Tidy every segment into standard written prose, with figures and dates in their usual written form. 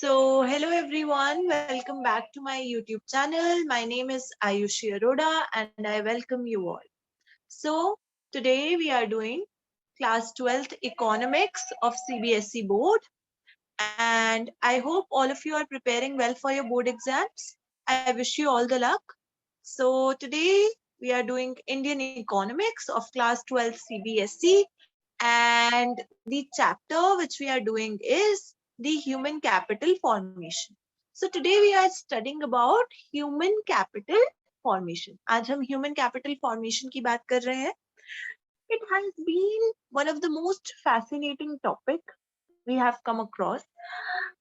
Hello everyone, welcome back to my YouTube channel. My name is Ayushi Arora and I welcome you all. So, today we are doing class 12th economics of CBSE board, and I hope all of you are preparing well for your board exams. I wish you all the luck. So, today we are doing Indian economics of class 12 CBSE, and the chapter which we are doing is the human capital formation. So today we are studying about human capital formation. आज हम human capital formation की बात कर रहे हैं. It has been one of the most fascinating topic we have come across.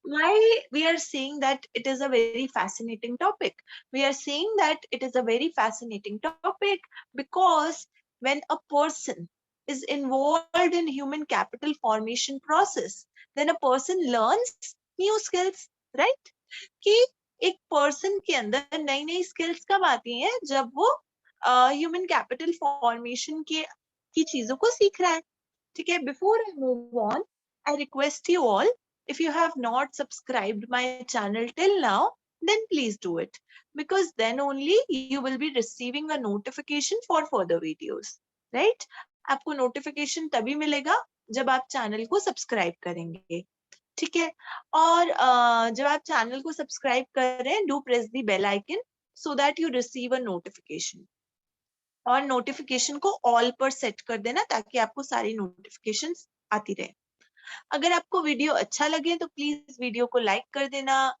Why we are saying that it is a very fascinating topic? We are saying that it is a very fascinating topic because when a person is involved in human capital formation process, then a person learns new skills, right? कि एक person के अंदर नई नई skills कब आती हैं? जब वो human capital formation की चीजों को सीख रहा है. ठीक है? Before I move on, I request you all, if you have not subscribed my channel till now, then please do it, because then only you will be receiving a notification for further videos, right? आपको notification तभी मिलेगा जब आप channel को subscribe करेंगे. ठीक है? और जब आप channel को subscribe कर रहे हैं, do press the bell icon so that you receive a notification. और नोटिफिकेशन को ऑल पर सेट कर देना ताकि आपको सारी नोटिफिकेशंस आती रहे. अगर आपको वीडियो अच्छा लगे तो प्लीज वीडियो को लाइक कर देना,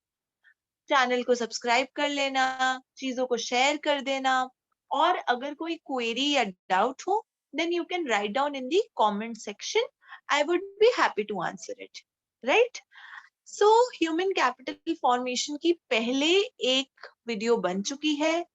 चैनल को सब्सक्राइब कर लेना, चीजों को शेयर कर देना, और अगर कोई क्वेरी या डाउट हो then you can write down in the comment section. I would be happy to answer it, right? So human capital formation की पहले एक वीडियो बन चुकी है.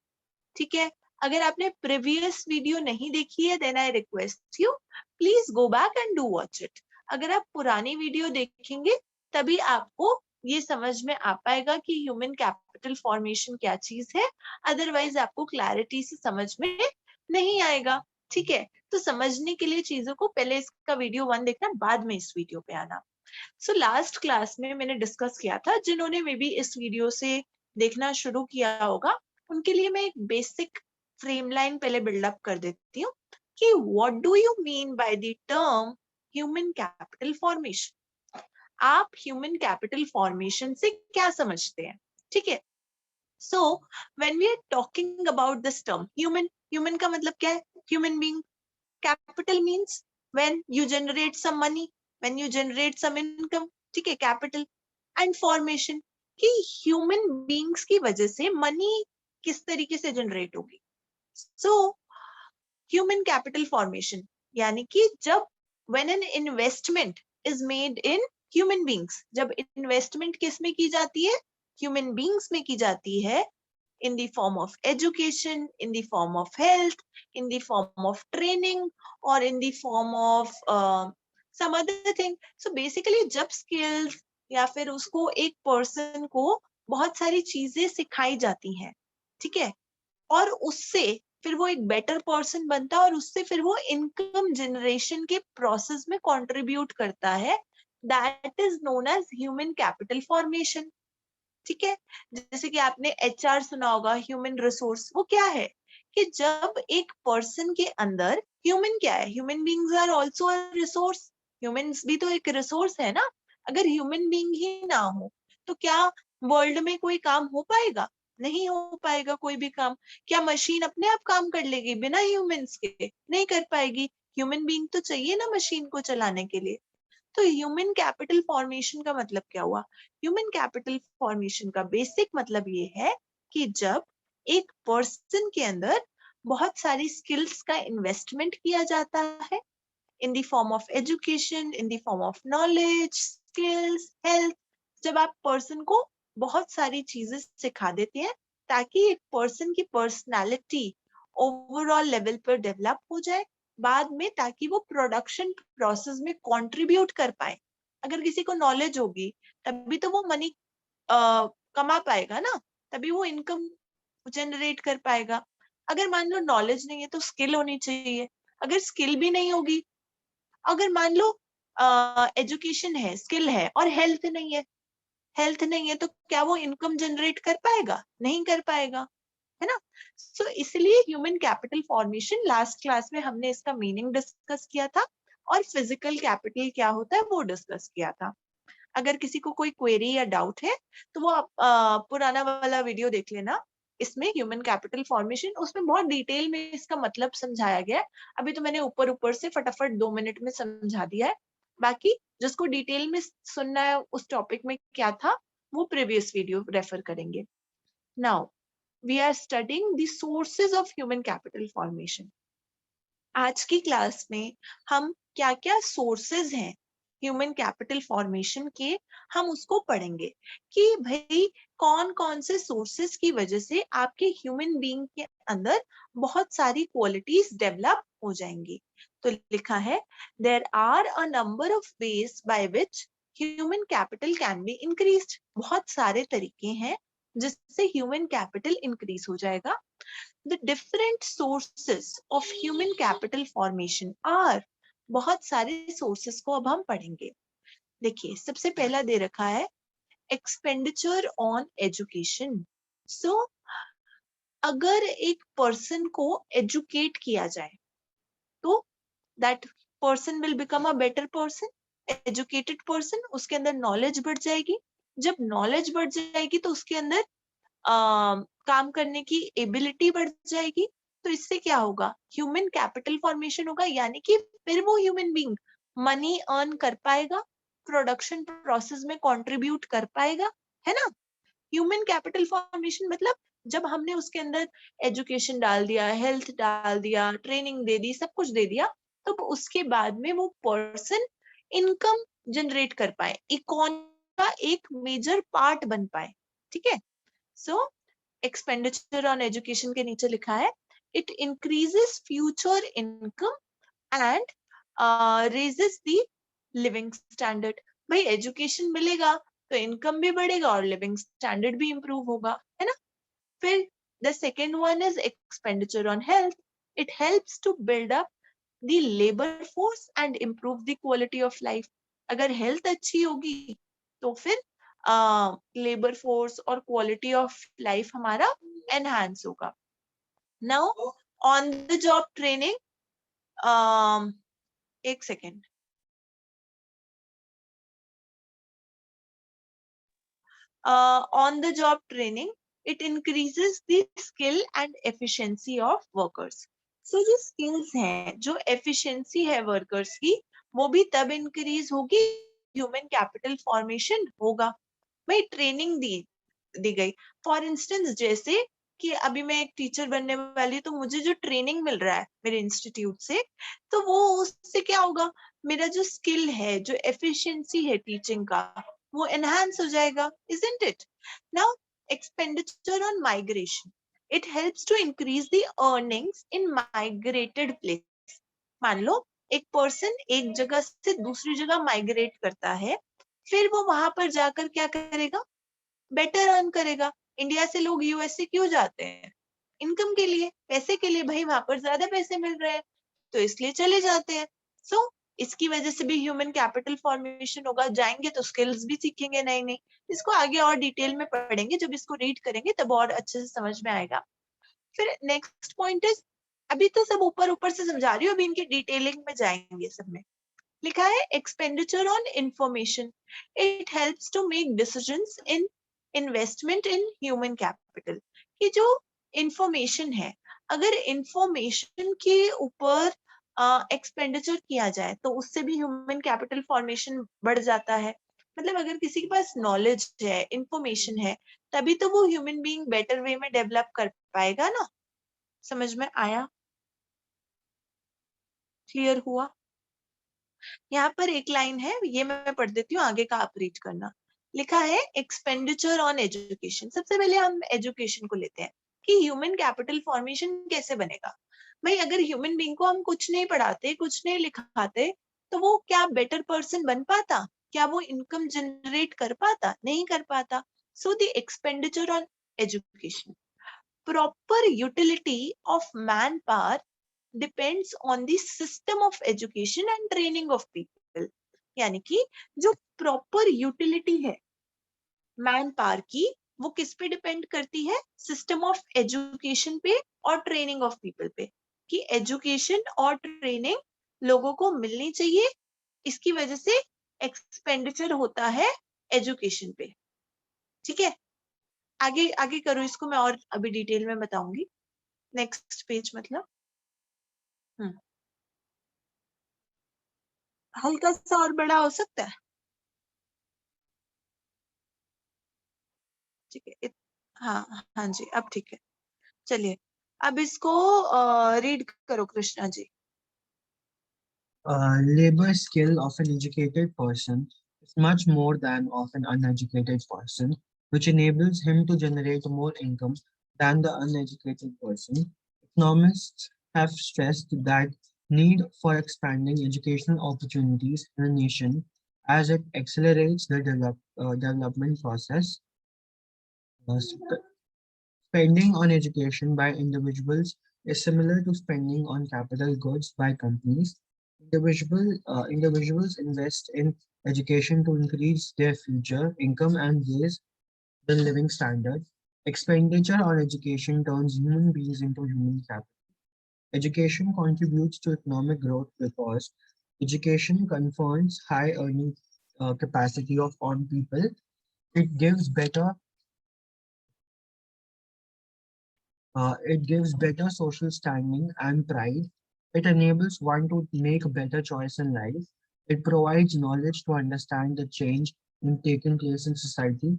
ठीक है? अगर आपने प्रीवियस वीडियो नहीं देखी है then I request you please go back and do watch it. अगर आप पुरानी वीडियो देखेंगे तभी आपको ये समझ में आ पाएगा कि ह्यूमन कैपिटल फॉर्मेशन क्या चीज है, अदरवाइज आपको क्लैरिटी से समझ में नहीं आएगा. ठीक है? तो समझने के लिए चीजों को पहले इसका वीडियो 1 देखना, बाद में इस वीडियो पे आना. सो लास्ट क्लास में मैंने डिस्कस किया था, जिन्होंने मे बी इस वीडियो से देखना शुरू किया होगा उनके लिए मैं एक बेसिक फ्रेम लाइन पहले बिल्डअप कर देती हूँ कि what do you mean by the term human capital formation. आप ह्यूमन कैपिटल फॉर्मेशन से क्या समझते हैं? ठीक है? So when we are talking about this term human, human का मतलब क्या है? Human being. Capital means when you generate some money, when you generate some income. ठीक है? कैपिटल. एंड फॉर्मेशन कि ह्यूमन बीइंग्स की वजह से मनी किस तरीके से जनरेट होगी. So, human capital formation यानी कि जब when an investment is made in human beings, जब investment किस में की जाती है? Human beings में की जाती है, in the form of education, in the form of health, in the form of training, or in the form of some other thing. So basically जब skills या फिर उसको एक person को बहुत सारी चीजें सिखाई जाती हैं, ठीक है, और उससे फिर वो एक बेटर पर्सन बनता है और उससे फिर वो इनकम जनरेशन के प्रोसेस में कंट्रीब्यूट करता है, that is known as human capital formation. ठीक है? जैसे कि आपने एचआर सुना होगा, ह्यूमन रिसोर्स. वो क्या है कि जब एक पर्सन के अंदर, ह्यूमन क्या है? Human beings are also a resource. Humans भी तो एक रिसोर्स है ना. अगर ह्यूमन बीइंग ही ना हो तो क्या वर्ल्ड में कोई काम हो पाएगा? नहीं हो पाएगा कोई भी काम. क्या मशीन अपने आप काम कर लेगी बिना ह्यूमंस के? नहीं कर पाएगी. ह्यूमन बीइंग तो चाहिए ना मशीन को चलाने के लिए. तो ह्यूमन कैपिटल फॉर्मेशन का मतलब क्या हुआ? ह्यूमन कैपिटल फॉर्मेशन का बेसिक मतलब ये है कि जब एक पर्सन के अंदर बहुत सारी स्किल्स का इन्वेस्टमेंट किया जाता है, in the form of education, in the form of knowledge, skills, health. जब आप पर्सन को बहुत सारी चीजें सिखा देते हैं ताकि एक पर्सन की पर्सनालिटी ओवरऑल लेवल पर डेवलप हो जाए बाद में, ताकि वो प्रोडक्शन प्रोसेस में कंट्रीब्यूट कर पाए. अगर किसी को नॉलेज होगी तभी तो वो मनी कमा पाएगा ना, तभी वो इनकम जनरेट कर पाएगा. अगर मान लो नॉलेज नहीं है तो स्किल होनी चाहिए. अगर स्किल भी नहीं होगी, अगर मान लो एजुकेशन है, स्किल है और हेल्थ नहीं है, हेल्थ नहीं है तो क्या वो इनकम जनरेट कर पाएगा? नहीं कर पाएगा, है ना? सो इसलिए human capital formation, last class में हमने इसका मीनिंग डिस्कस किया था और फिजिकल कैपिटल क्या होता है वो डिस्कस किया था। अगर किसी को कोई क्वेरी या डाउट है तो वो आप पुराना वाला वीडियो देख लेना, इसमें ह्यूमन कैपिटल फॉर्मेशन, उसमें बहुत डिटेल में इसका मतलब समझाया गया है। अभी तो मैंने ऊपर ऊपर से फटाफट 2 मिनट में समझा दिया है, बाकी जिसको डिटेल में सुनना है उस टॉपिक में क्या था वो प्रीवियस वीडियो रेफर करेंगे। Now we are studying the sources of human capital formation. आज की क्लास में हम क्या क्या सोर्सेज हैं ह्यूमन कैपिटल फॉर्मेशन के, हम उसको पढ़ेंगे कि भाई कौन कौन से सोर्सेज की वजह से आपके ह्यूमन बीइंग के अंदर बहुत सारी क्वालिटीज डेवलप हो जाएंगी। तो लिखा है there are a number of ways by which human capital can be increased. बहुत सारे तरीके हैं जिससे ह्यूमन कैपिटल इंक्रीज हो जाएगा। The different sources of human capital formation are, बहुत सारे sources को अब हम पढ़ेंगे। देखिए सबसे पहला दे रखा है expenditure on education. So अगर एक person को educate किया जाए तो that person will become a better person, educated person, उसके अंदर knowledge बढ़ जाएगी। जब knowledge बढ़ जाएगी तो उसके अंदर काम करने की एबिलिटी बढ़ जाएगी। तो इससे क्या होगा? ह्यूमन कैपिटल फॉर्मेशन होगा, यानी कि फिर वो ह्यूमन बीइंग मनी अर्न कर पाएगा, प्रोडक्शन प्रोसेस में कंट्रीब्यूट कर पाएगा, है ना? ह्यूमन कैपिटल फॉर्मेशन मतलब जब हमने उसके अंदर एजुकेशन डाल दिया, हेल्थ डाल दिया, ट्रेनिंग दे दी, सब कुछ दे दिया, तो उसके बाद में वो पर्सन इनकम जनरेट कर पाए, इकोनॉमी का एक मेजर पार्ट बन पाए। ठीक है? सो एक्सपेंडिचर ऑन एजुकेशन के नीचे लिखा है it increases future income and raises the living standard. भाई एजुकेशन मिलेगा तो इनकम भी बढ़ेगा और लिविंग स्टैंडर्ड भी इंप्रूव होगा, है ना? फिर the second one is expenditure on health. It helps to build up the labour force and improve the quality of life. अगर हेल्थ अच्छी होगी तो फिर लेबर फोर्स और क्वालिटी ऑफ लाइफ हमारा एनहांस होगा। Now on the job training, एक second, on the job training it increases the skill and efficiency of workers. So जो skills हैं, जो efficiency है workers की, वो भी तब increase होगी human capital formation होगा। भाई ट्रेनिंग दी गई, फॉर इंस्टेंस जैसे कि अभी मैं एक टीचर बनने वाली, तो मुझे जो ट्रेनिंग मिल रहा है मेरे इंस्टीट्यूट से, तो वो उससे क्या होगा, मेरा जो स्किल है, जो एफिशिएंसी है टीचिंग का, वो एनहांस हो जाएगा, isn't it? Now expenditure on migration, it helps to increase the earnings in migrated place. मान लो एक पर्सन एक जगह से दूसरी जगह माइग्रेट करता है, फिर वो वहां पर जाकर क्या करेगा? बेटर अर्न करेगा। इंडिया से लोग यूएसए क्यों जाते हैं? इनकम के लिए, पैसे के लिए। भाई वहां पर ज्यादा पैसे मिल रहे हैं तो इसलिए चले जाते हैं। सो इसकी वजह से भी ह्यूमन कैपिटल फॉर्मेशन होगा। जाएंगे तो स्किल्स भी सीखेंगे नई नई। इसको आगे और डिटेल में पढ़ेंगे, जब इसको रीड करेंगे तब और अच्छे से समझ में आएगा। फिर नेक्स्ट पॉइंट इज, अभी तो सब ऊपर ऊपर से समझा रही हूँ, अभी इनकी डिटेलिंग में जाएंगे। सब में लिखा है expenditure on information, it helps to make decisions in investment in human capital. कि जो इंफॉर्मेशन है, अगर इंफॉर्मेशन के ऊपर एक्सपेंडिचर किया जाए तो उससे भी ह्यूमन कैपिटल फॉर्मेशन बढ़ जाता है। मतलब अगर किसी के पास नॉलेज है, इंफॉर्मेशन है, तभी तो वो ह्यूमन बीइंग बेटर वे में डेवलप कर पाएगा ना। समझ में आया? क्लियर हुआ? यहाँ पर एक लाइन है, ये मैं पढ़ देती हूँ, आगे का आप रीड करना। लिखा है एक्सपेंडिचर ऑन एजुकेशन। सबसे पहले हम एजुकेशन को लेते हैं कि ह्यूमन कैपिटल फॉर्मेशन कैसे बनेगा। भाई अगर ह्यूमन बीइंग को हम कुछ नहीं पढ़ाते, कुछ नहीं लिखाते, तो वो क्या बेटर पर्सन बन पाता? क्या वो इनकम जनरेट कर पाता? नहीं कर पाता। So the expenditure on education, proper utility of man power depends on the system of education and training of people. यानी कि जो प्रॉपर यूटिलिटी है, मैन पावर की, वो किस पे डिपेंड करती है? सिस्टम ऑफ एजुकेशन पे और ट्रेनिंग ऑफ पीपल पे, कि एजुकेशन और ट्रेनिंग लोगों को मिलनी चाहिए, इसकी वजह से एक्सपेंडिचर होता है एजुकेशन पे। ठीक है, आगे आगे करो इसको, मैं और अभी डिटेल में बताऊंगी। नेक्स्ट पेज मतलब हम्म हल्का सा और बड़ा हो सकता है। ठीक है हाँ हाँ जी, अब ठीक है। चलिए, अब इसको रीड करो Krishna ji. Labor skill of an educated person is much more than of an uneducated person, which enables him to generate more income than the uneducated person. Economists have stressed that need for expanding educational opportunities in a nation as it accelerates the development process. Spending on education by individuals is similar to spending on capital goods by companies. Individuals invest in education to increase their future income and raise their living standard. Expenditure on education turns human beings into human capital. Education contributes to economic growth because education confers high earning capacity of on people. It gives better it gives better social standing and pride. It enables one to make a better choice in life. It provides knowledge to understand the change in taking place in society.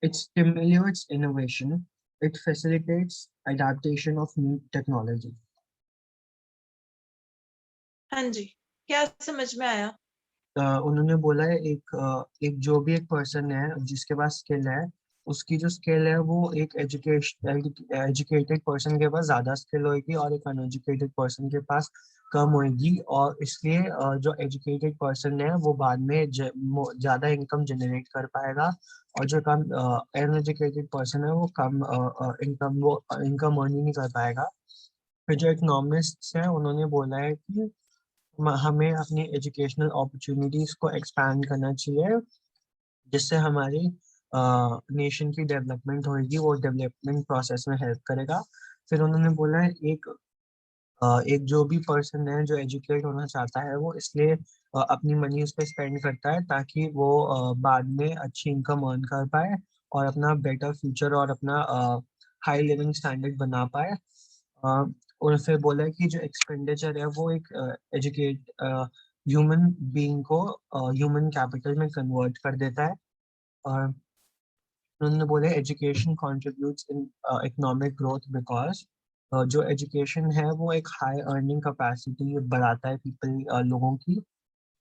It stimulates innovation. It facilitates adaptation of new technology. हाँ जी, क्या समझ में आया? उन्होंने बोला है एक जो भी एक पर्सन है जिसके पास स्किल है, उसकी जो स्किल है वो एक एजुकेटेड पर्सन के पास ज्यादा स्किल होगी और एक अनएजुकेटेड पर्सन के पास कम होगी, और इसलिए जो एजुकेटेड पर्सन है वो बाद में ज्यादा इनकम जनरेट कर पाएगा, और जो कम अनएजुकेटेड पर्सन है वो कम इनकम अर्न ही नहीं कर पाएगा। फिर जो इकोनॉमिस्ट्स हैं उन्होंने बोला है कि हमें अपनी एजुकेशनल अपॉर्चुनिटीज को एक्सपैंड करना चाहिए, जिससे हमारी नेशन की डेवलपमेंट होगी, वो डेवलपमेंट प्रोसेस में हेल्प करेगा। फिर उन्होंने बोला है एक जो भी पर्सन है जो एजुकेट होना चाहता है वो इसलिए अपनी मनी उस पर स्पेंड करता है ताकि वो बाद में अच्छी इनकम अर्न कर पाए और अपना बेटर फ्यूचर और अपना हाई लिविंग स्टैंडर्ड बना पाए। अ, और फिर बोला है कि जो एक्सपेंडिचर है वो एक एजुकेट ह्यूमन बीइंग को ह्यूमन कैपिटल में कन्वर्ट कर देता है। और उन्होंने बोला education contributes in economic growth because जो एजुकेशन है वो एक हाई अर्निंग कैपेसिटी बढ़ाता है लोगों की।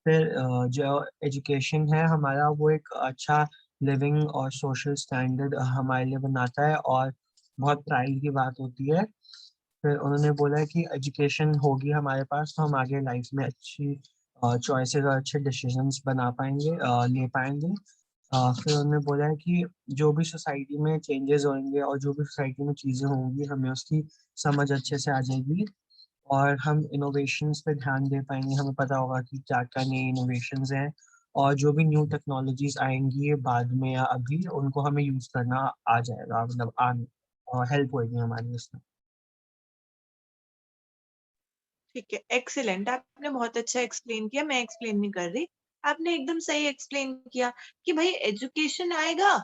फिर जो एजुकेशन है हमारा वो एक अच्छा लिविंग और सोशल स्टैंडर्ड हमारे लिए बनाता है, और बहुत प्राइड की बात होती है। फिर उन्होंने बोला है कि एजुकेशन होगी हमारे पास तो हम आगे लाइफ में अच्छी चॉइसेस और अच्छे डिसीजंस बना पाएंगे, ले पाएंगे। फिर उन्होंने बोला है कि जो भी सोसाइटी में चेंजेस होंगे और जो भी सोसाइटी में चीज़ें होंगी हमें उसकी समझ अच्छे से आ जाएगी, और हम इनोवेशंस पे ध्यान दे पाएंगे, हमें पता होगा कि क्या क्या नई इनोवेशंस हैं, और जो भी न्यू टेक्नोलॉजीज आएंगी ये बाद में या अभी उनको हमें यूज़ करना आ जाएगा, मतलब हेल्प होगी हमारी उसमें। ठीक है, एक्सीलेंट, आपने बहुत अच्छा एक्सप्लेन किया, मैं एक्सप्लेन नहीं कर रही। आपने एकदम सही एक्सप्लेन किया कि भाई एजुकेशन आएगा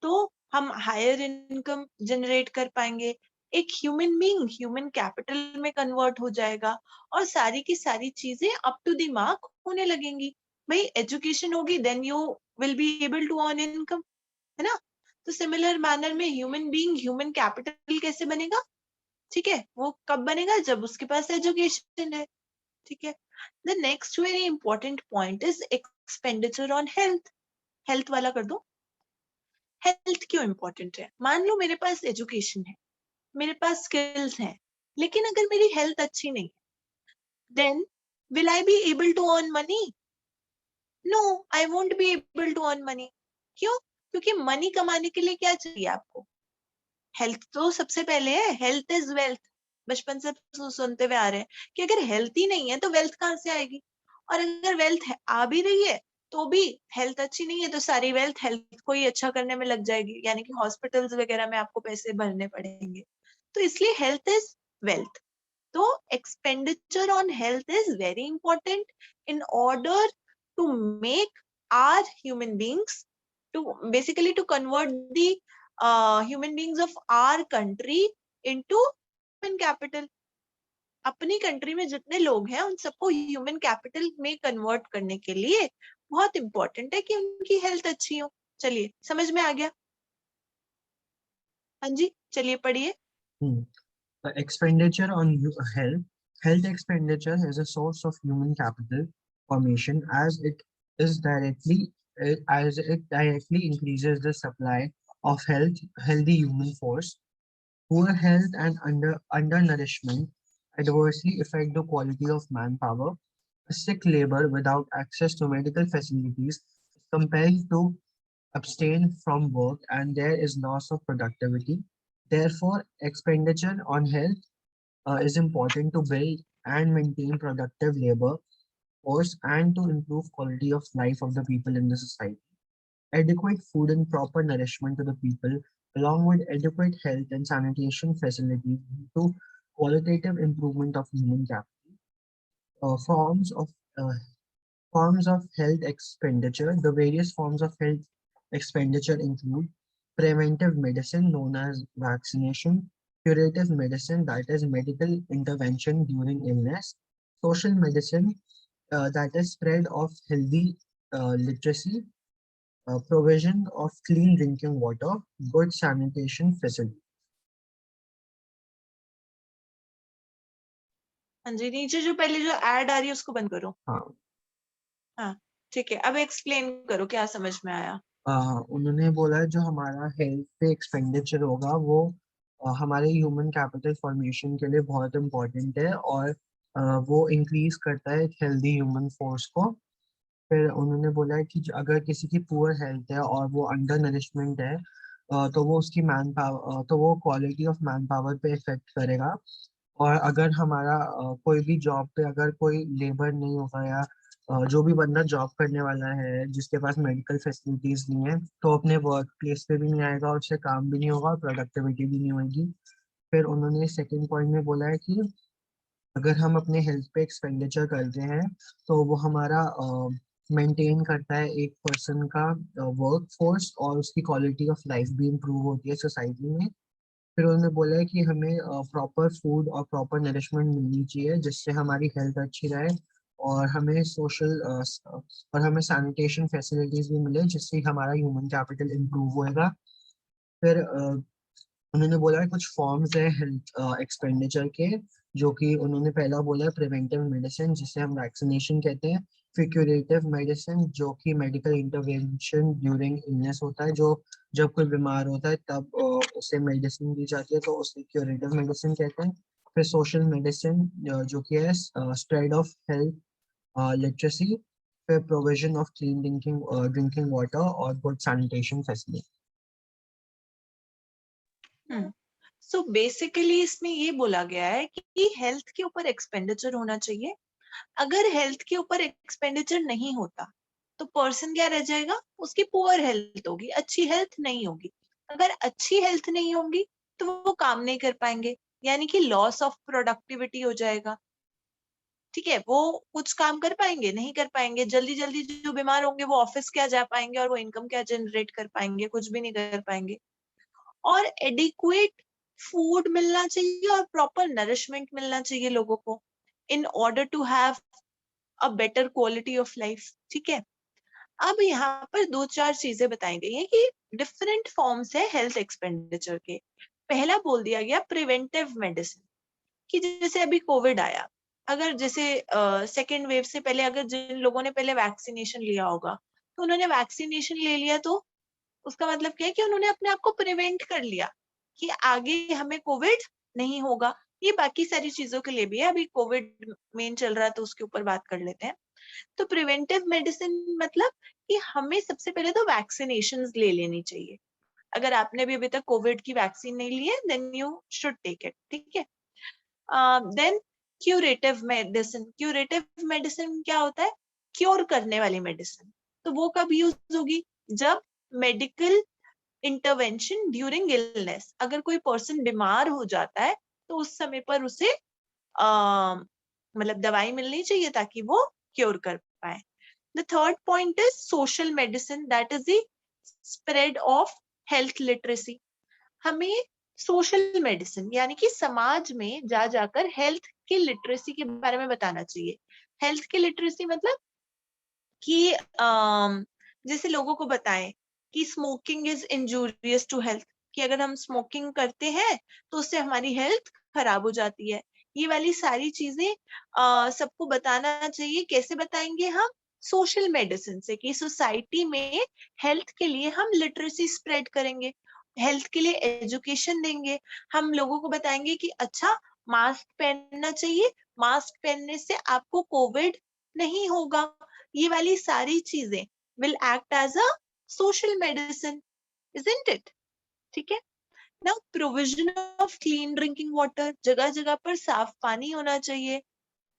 तो हम हायर इनकम जनरेट कर पाएंगे, एक ह्यूमन बीइंग ह्यूमन कैपिटल में कन्वर्ट हो जाएगा, और सारी की सारी चीजें अप टू द मार्क होने लगेंगी। भाई एजुकेशन होगी then you will be able to earn income, है ना? तो सिमिलर मैनर में ह्यूमन बीइंग ह्यूमन कैपिटल कैसे बनेगा? ठीक है, वो कब बनेगा? जब उसके पास एजुकेशन है। ठीक है, the next very important point is expenditure on health. Health वाला कर दो। हेल्थ क्यों इंपॉर्टेंट है? मान लो मेरे पास एजुकेशन है, मेरे पास स्किल्स हैं, लेकिन अगर मेरी हेल्थ अच्छी नहीं, then will I be able to earn money? No, I won't be able to earn money. क्यों? क्योंकि मनी कमाने के लिए क्या चाहिए आपको? हेल्थ तो सबसे पहले है, हेल्थ इज वेल्थ। बचपन से सुनते हुए आ रहे हैं कि अगर हेल्थ ही नहीं है तो वेल्थ कहाँ से आएगी? और अगर वेल्थ आ भी रही है तो भी हेल्थ अच्छी नहीं है तो सारी वेल्थ हेल्थ को ही अच्छा करने में लग जाएगी, यानी कि हॉस्पिटल्स वगैरह में आपको पैसे भरने पड़ेंगे। तो इसलिए हेल्थ इज वेल्थ। तो expenditure on health is very important in order to make our human beings, to basically to convert the human beings of our country into human capital। अपनी कंट्री में जितने लोग हैं उन सबको ह्यूमन कैपिटल में convert करने के लिए बहुत इंपॉर्टेंट है कि उनकी हेल्थ अच्छी हो। चलिए समझ में आ गया? हाँ जी, चलिए पढ़िए। Expenditure on health. Health expenditure is a source of human capital formation as it directly increases the supply of healthy human force. Poor health and undernourishment adversely affect the quality of manpower. A sick labor without access to medical facilities is compelled to abstain from work and there is loss of productivity. Therefore, expenditure on health is important to build and maintain productive labor force and to improve quality of life of the people in the society. Adequate food and proper nourishment to the people, along with adequate health and sanitation facilities, lead to qualitative improvement of human capital. Uh, forms of uh, Forms of health expenditure. The various forms of health expenditure include preventive medicine known as vaccination, curative medicine that is medical intervention during illness, social medicine that is spread of healthy literacy, provision of clean drinking water, good sanitation facility. हाँ जी, नीचे जो पहले जो add आ रही है उसको बंद करो। हाँ, हाँ ठीक है, अब एक्सप्लेन करो क्या समझ में आया। उन्होंने बोला है जो हमारा हेल्थ पे एक्सपेंडिचर होगा वो हमारे ह्यूमन कैपिटल फॉर्मेशन के लिए बहुत इम्पोर्टेंट है और वो इंक्रीज करता है एक हेल्दी ह्यूमन फोर्स को। फिर उन्होंने बोला है कि अगर किसी की पुअर हेल्थ है और वो अंडर नरिशमेंट है तो वो उसकी मैन पावर तो वो क्वालिटी ऑफ मैन पावर पे इफेक्ट करेगा। और अगर हमारा कोई भी जॉब पे अगर कोई लेबर नहीं होगा या जो भी बंदा जॉब करने वाला है जिसके पास मेडिकल फैसिलिटीज नहीं है तो अपने वर्क प्लेस पे भी नहीं आएगा और उससे काम भी नहीं होगा और प्रोडक्टिविटी भी नहीं होगी। फिर उन्होंने सेकंड पॉइंट में बोला है कि अगर हम अपने हेल्थ पे एक्सपेंडिचर करते हैं तो वो हमारा मेंटेन करता है एक पर्सन का वर्क फोर्स और उसकी क्वालिटी ऑफ लाइफ भी इम्प्रूव होती है सोसाइटी में। फिर उन्होंने बोला है कि हमें प्रॉपर फूड और प्रॉपर नरिशमेंट मिलनी चाहिए जिससे हमारी हेल्थ अच्छी रहे और हमें और हमें सैनिटेशन फैसिलिटीज भी मिले जिससे हमारा ह्यूमन कैपिटल इम्प्रूव होएगा। फिर उन्होंने बोला है कुछ फॉर्म्स है हेल्थ एक्सपेंडिचर के जो कि उन्होंने पहला बोला है प्रिवेंटिव मेडिसिन जिसे हम वैक्सीनेशन कहते हैं। फिर क्यूरेटिव मेडिसिन जो कि मेडिकल इंटरवेंशन ड्यूरिंग इलनेस होता है जो जब कोई बीमार होता है तब उसे मेडिसिन दी जाती है तो उसे क्यूरेटिव मेडिसिन कहते हैं। फिर सोशल मेडिसिन जो कि है स्प्रेड ऑफ हेल्थ लिटरेसी। फिर provision of clean drinking water और good sanitation facility. So basically इसमें ये बोला गया है कि हेल्थ के ऊपर एक्सपेंडिचर होना चाहिए। अगर हेल्थ के ऊपर एक्सपेंडिचर नहीं होता तो पर्सन क्या रह जाएगा, उसकी पुअर हेल्थ होगी, अच्छी हेल्थ नहीं होगी। अगर अच्छी हेल्थ नहीं होगी तो वो काम नहीं कर पाएंगे, यानी कि लॉस ऑफ प्रोडक्टिविटी हो जाएगा। ठीक है, वो कुछ काम कर पाएंगे नहीं कर पाएंगे, जल्दी जल्दी जो बीमार होंगे वो ऑफिस क्या जा पाएंगे और वो इनकम क्या जनरेट कर पाएंगे, कुछ भी नहीं कर पाएंगे। और एडिक्वेट फूड मिलना चाहिए और प्रॉपर नरिशमेंट मिलना चाहिए लोगों को in order to have a better quality of life. ठीक है, अब यहाँ पर दो चार चीजें बताई गई हैं कि डिफरेंट फॉर्म्स है हेल्थ एक्सपेंडिचर के। पहला बोल दिया गया प्रिवेंटिव मेडिसिन, कि जैसे अभी कोविड आया, अगर जैसे सेकेंड वेव से पहले अगर जिन लोगों ने पहले वैक्सीनेशन लिया होगा तो उन्होंने वैक्सीनेशन ले लिया तो उसका मतलब क्या है कि उन्होंने अपने आप को प्रिवेंट कर लिया कि आगे हमें कोविड नहीं होगा। ये बाकी सारी चीजों के लिए भी है, अभी कोविड मेन चल रहा है तो उसके ऊपर बात कर लेते हैं। तो प्रिवेंटिव मेडिसिन मतलब कि हमें सबसे पहले तो वैक्सीनेशन ले लेनी चाहिए। अगर आपने भी अभी तक कोविड की वैक्सीन नहीं ली है then you should take it. ठीक है, then curative medicine. Curative medicine क्या होता है? क्योर करने वाली मेडिसिन। तो वो कब यूज होगी? जब मेडिकल इंटरवेंशन ड्यूरिंग इलनेस, अगर कोई पर्सन बीमार हो जाता है तो उस समय पर उसे मतलब दवाई मिलनी चाहिए ताकि वो क्योर कर पाए। The third point is social medicine, that is the spread of health literacy. हमें सोशल मेडिसिन यानी कि समाज में जा जाकर हेल्थ की लिटरेसी के बारे में बताना चाहिए। हेल्थ की लिटरेसी मतलब कि जैसे लोगों को बताएं कि smoking is injurious to health, कि अगर हम स्मोकिंग करते हैं तो उससे हमारी हेल्थ खराब हो जाती है। ये वाली सारी चीजें सबको बताना चाहिए। कैसे बताएंगे हम? सोशल मेडिसिन से, कि सोसाइटी में हेल्थ के लिए हम लिटरेसी स्प्रेड करेंगे, हेल्थ के लिए एजुकेशन देंगे। हम लोगों को बताएंगे कि अच्छा मास्क पहनना चाहिए, मास्क पहनने से आपको कोविड नहीं होगा। ये वाली सारी चीजें will act as a social medicine, isn't it? ठीक है। Now provision of clean drinking water, जगह जगह पर साफ पानी होना चाहिए।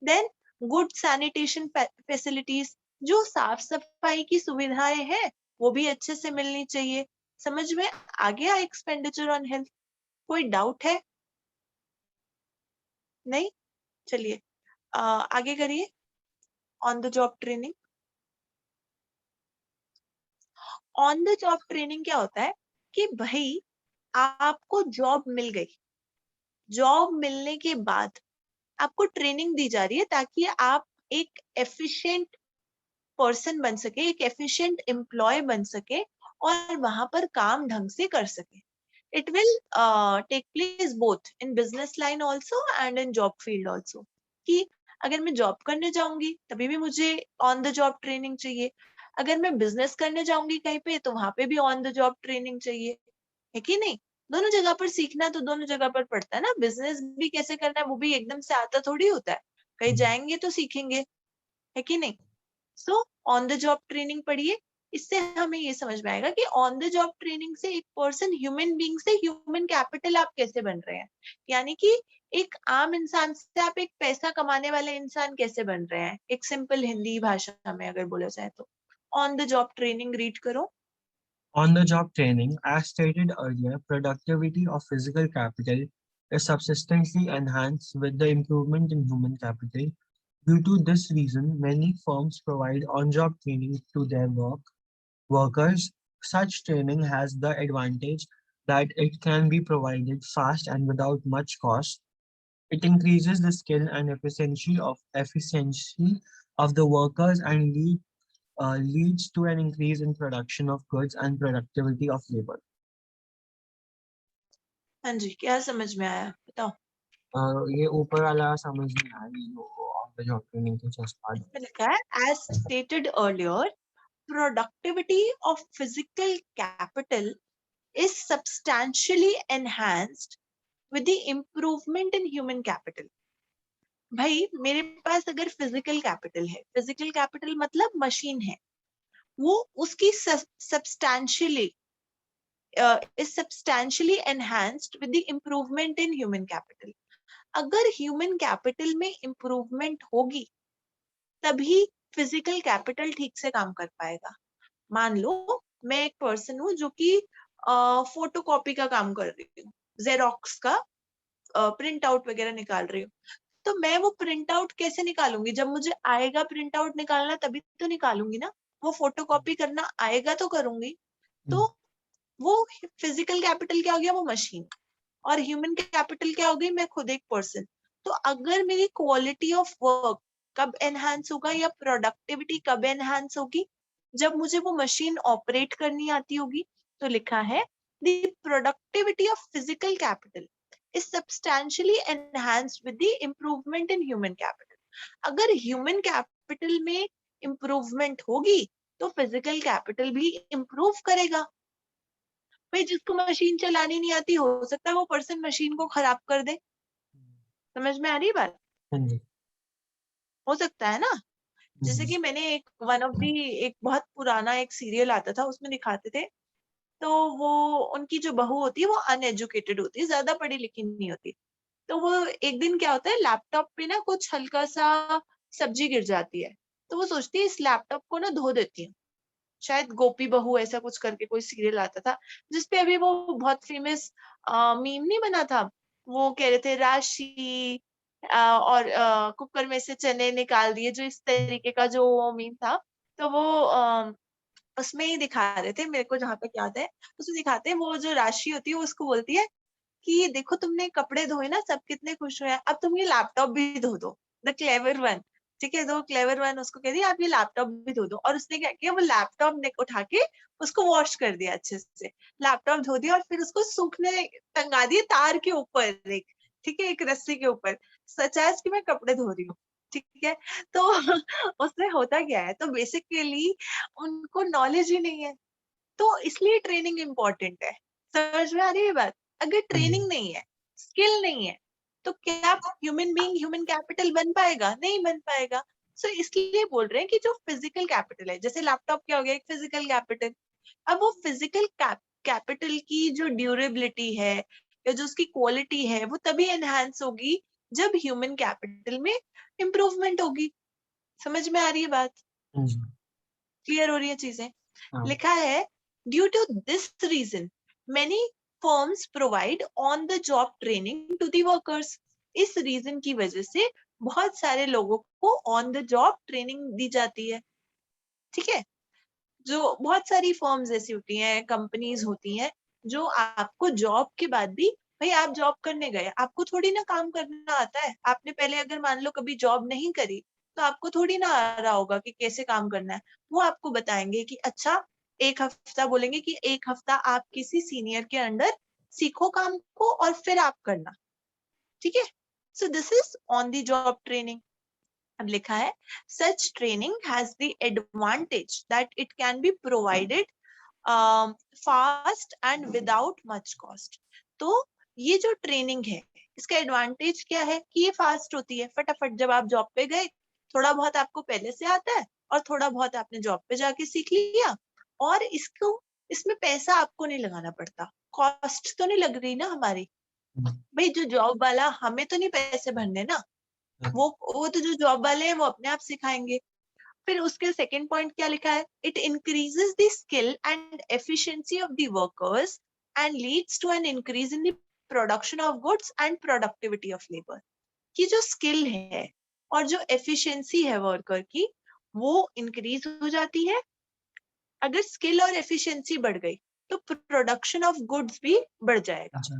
Then good sanitation facilities, जो साफ सफाई की सुविधाएं हैं वो भी अच्छे से मिलनी चाहिए। समझ में आ गया एक्सपेंडिचर ऑन हेल्थ? कोई डाउट है? नहीं? चलिए आगे करिए। On the job training. On the job training क्या होता है कि भाई आपको जॉब मिल गई, जॉब मिलने के बाद आपको ट्रेनिंग दी जा रही है ताकि आप एक एफिशिएंट पर्सन बन सके, एक एफिशिएंट एम्प्लॉय बन सके और वहां पर काम ढंग से कर सके। It will take place both in business line also and in job field also. कि अगर मैं जॉब करने जाऊंगी तभी भी मुझे ऑन द जॉब ट्रेनिंग चाहिए, अगर मैं बिजनेस करने जाऊंगी कहीं पे तो वहां पे भी ऑन द जॉब ट्रेनिंग चाहिए, है कि नहीं? दोनों जगह पर सीखना तो दोनों जगह पर पड़ता है ना। बिजनेस भी कैसे करना है वो भी एकदम से आता थोड़ी होता है, कहीं जाएंगे तो सीखेंगे, है कि नहीं? So on the job training पढ़िए। इससे हमें ये समझ में आएगा कि ऑन द जॉब ट्रेनिंग से एक पर्सन ह्यूमन बीइंग से ह्यूमन कैपिटल आप कैसे बन रहे हैं, यानी कि एक आम इंसान से आप एक पैसा कमाने वाले इंसान कैसे बन रहे हैं, एक सिंपल हिंदी भाषा में अगर बोला जाए तो। On the job training read करो। On-the-job training, as stated earlier, productivity of physical capital is subsistently enhanced with the improvement in human capital. Due to this reason, many firms provide on-job training to their workers. Such training has the advantage that it can be provided fast and without much cost. It increases the skill and efficiency of the workers and leads to an increase in production of goods and productivity of labor. हाँ जी, क्या समझ में आया बताओ? ये ऊपर वाला समझ नहीं आया, ये ऑन द जॉब ट्रेनिंग के जस्ट बाद। इसमें लिखा है as stated earlier productivity of physical capital is substantially enhanced with the improvement in human capital। भाई मेरे पास अगर फिजिकल कैपिटल है, फिजिकल कैपिटल मतलब मशीन है, वो उसकी substantially is substantially enhanced with the improvement in human capital। अगर human capital में इंप्रूवमेंट होगी तभी फिजिकल कैपिटल ठीक से काम कर पाएगा। मान लो मैं एक पर्सन हूँ जो कि फोटो कॉपी का काम कर रही हूँ, जेरोक्स का प्रिंट आउट वगैरह निकाल रही हूँ, तो मैं वो प्रिंट आउट कैसे निकालूंगी? जब मुझे आएगा प्रिंट आउट निकालना तभी तो निकालूंगी ना, वो फोटो कॉपी करना आएगा तो करूंगी। तो वो फिजिकल कैपिटल क्या हो गया? वो मशीन। और ह्यूमन कैपिटल क्या हो गई? मैं खुद एक पर्सन। तो अगर मेरी क्वालिटी ऑफ वर्क कब एनहांस होगा या प्रोडक्टिविटी कब एनहांस होगी? जब मुझे वो मशीन ऑपरेट करनी आती होगी। तो लिखा है the productivity of physical capital is substantially enhanced with the improvement in human capital। अगर ह्यूमन कैपिटल में इंप्रूवमेंट होगी तो फिजिकल कैपिटल भी इंप्रूव करेगा। भाई जिसको मशीन चलानी नहीं आती, हो सकता है वो पर्सन मशीन को खराब कर दे। समझ में आ रही बात? हाँ जी। हो सकता है ना। जैसे कि मैंने एक वन ऑफ दी एक बहुत पुराना एक सीरियल आता था, उसमें दिखाते थे, तो वो उनकी जो बहू होती है वो अनएजुकेटेड होती है, ज्यादा पढ़ी लिखी नहीं होती। तो वो एक दिन क्या होता है, लैपटॉप पे ना कुछ हल्का सा सब्जी गिर जाती है, तो वो सोचती है इस लैपटॉप को ना धो देती हूँ। शायद गोपी बहू ऐसा कुछ करके कोई सीरियल आता था, जिसपे अभी वो बहुत फेमस मीम नहीं बना था, वो कह रहे थे राशि और कुकर में से चने निकाल दिए, जो इस तरीके का जो मीम था। तो वो उसमें ही दिखा रहे थे, मेरे को जहां तक याद है उसमें दिखाते हैं, वो जो राशि होती है वो उसको बोलती है कि देखो तुमने कपड़े धोए ना, सब कितने खुश हुए हैं, अब तुम ये लैपटॉप भी धो दो। द क्लेवर वन, ठीक है, दो क्लेवर वन उसको कह दिया आप ये लैपटॉप भी धो दो, और उसने क्या किया, वो लैपटॉप ने उठा के उसको वॉश कर दिया अच्छे से, लैपटॉप धो दिया और फिर उसको सूखने टंगा दिए तार के ऊपर एक, ठीक है, एक रस्सी के ऊपर, सच एज कि मैं कपड़े धो रही हूँ, ठीक है। तो उसमें होता क्या है, तो बेसिकली उनको नॉलेज ही नहीं है, तो इसलिए ट्रेनिंग इंपॉर्टेंट है। समझ में आ रही है ये बात? अगर हाँ जी। ट्रेनिंग नहीं है, स्किल नहीं है, तो क्या ह्यूमन बीइंग ह्यूमन कैपिटल बन पाएगा? नहीं बन पाएगा। सो इसलिए बोल रहे हैं कि जो फिजिकल कैपिटल है, जैसे लैपटॉप क्या हो गया, एक फिजिकल कैपिटल, अब वो फिजिकल कैपिटल की जो ड्यूरेबिलिटी है या जो उसकी क्वालिटी है, वो तभी एनहांस होगी जब ह्यूमन कैपिटल में इम्प्रूवमेंट होगी। समझ में आ रही है बात? हाँ जी। क्लियर हो रही है चीजें? हाँ। लिखा है due to this reason many firms provide on the job training to the workers. इस रीजन की वजह से बहुत सारे लोगों को ऑन द जॉब ट्रेनिंग दी जाती है, ठीक है। जो बहुत सारी फर्म्स ऐसी होती हैं, कंपनीज होती हैं, जो आपको जॉब के बाद भी, भाई आप जॉब करने गए, आपको थोड़ी ना काम करना आता है, आपने पहले अगर मान लो कभी जॉब नहीं करी, तो आपको थोड़ी ना आ रहा होगा कि कैसे काम करना है। वो आपको बताएंगे कि अच्छा, एक हफ्ता बोलेंगे कि एक हफ्ता आप किसी सीनियर के अंडर सीखो काम को और फिर आप करना, ठीक है। So this is on the job training. अब लिखा है such training has the advantage that it can be provided fast and without much cost. तो ये जो ट्रेनिंग है, इसका एडवांटेज क्या है कि ये फास्ट होती है, फटाफट जब आप जॉब पे गए, थोड़ा बहुत आपको पहले से आता है और थोड़ा बहुत आपने जॉब पे जाके सीख लिया, और इसको इसमें पैसा आपको नहीं लगाना पड़ता, कॉस्ट तो नहीं लग रही ना हमारी। भाई जो जॉब वाला, हमें तो नहीं पैसे भरने ना, वो तो जो जॉब वाले हैं वो अपने आप सिखाएंगे। फिर उसके सेकंड पॉइंट क्या लिखा है, it increases the skill and efficiency of the workers and leads to an increase in the production of goods and productivity of labour. की जो स्किल है और जो एफिशिएंसी है वर्कर की, वो इंक्रीज हो जाती है। अगर स्किल और एफिशिएंसी बढ़ गई तो प्रोडक्शन ऑफ गुड्स भी बढ़ जाएगा। अच्छा।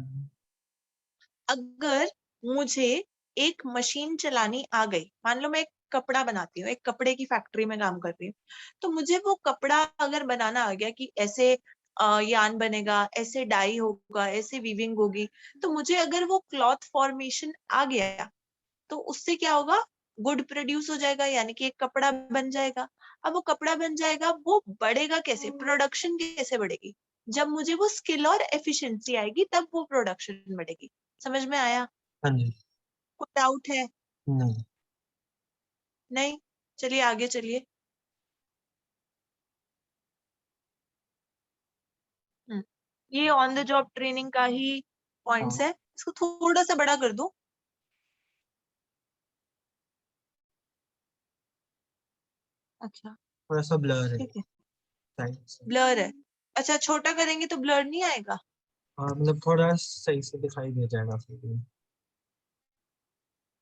अगर मुझे एक मशीन चलानी आ गई, मान लो मैं एक कपड़ा बनाती हूँ, एक कपड़े की फैक्ट्री में काम कर रही हूँ, तो मुझे वो कपड़ा अगर बनाना आ गया कि ऐसे यान बनेगा, ऐसे डाई होगा, ऐसे वीविंग होगी, तो मुझे अगर वो क्लॉथ फॉर्मेशन आ गया, तो उससे क्या होगा, गुड प्रोड्यूस हो जाएगा, यानी कि एक कपड़ा बन जाएगा। अब वो कपड़ा बन जाएगा, वो बढ़ेगा कैसे, प्रोडक्शन कैसे बढ़ेगी, जब मुझे वो स्किल और एफिशिएंसी आएगी, तब वो प्रोडक्शन बढ़ेगी। समझ में आया? हाँ जी। कोई डाउट है? नहीं। नहीं? चलिए आगे चलिए। ये ऑन द जॉब ट्रेनिंग का ही पॉइंट्स हाँ। है, इसको थोड़ा सा बड़ा कर दूं। अच्छा, थोड़ा सा ब्लर है ठीक है, साइड से। ब्लर है। अच्छा, छोटा करेंगे तो ब्लर नहीं आएगा? हाँ, मतलब थोड़ा सही से दिखाई दे जाएगा फिर भी।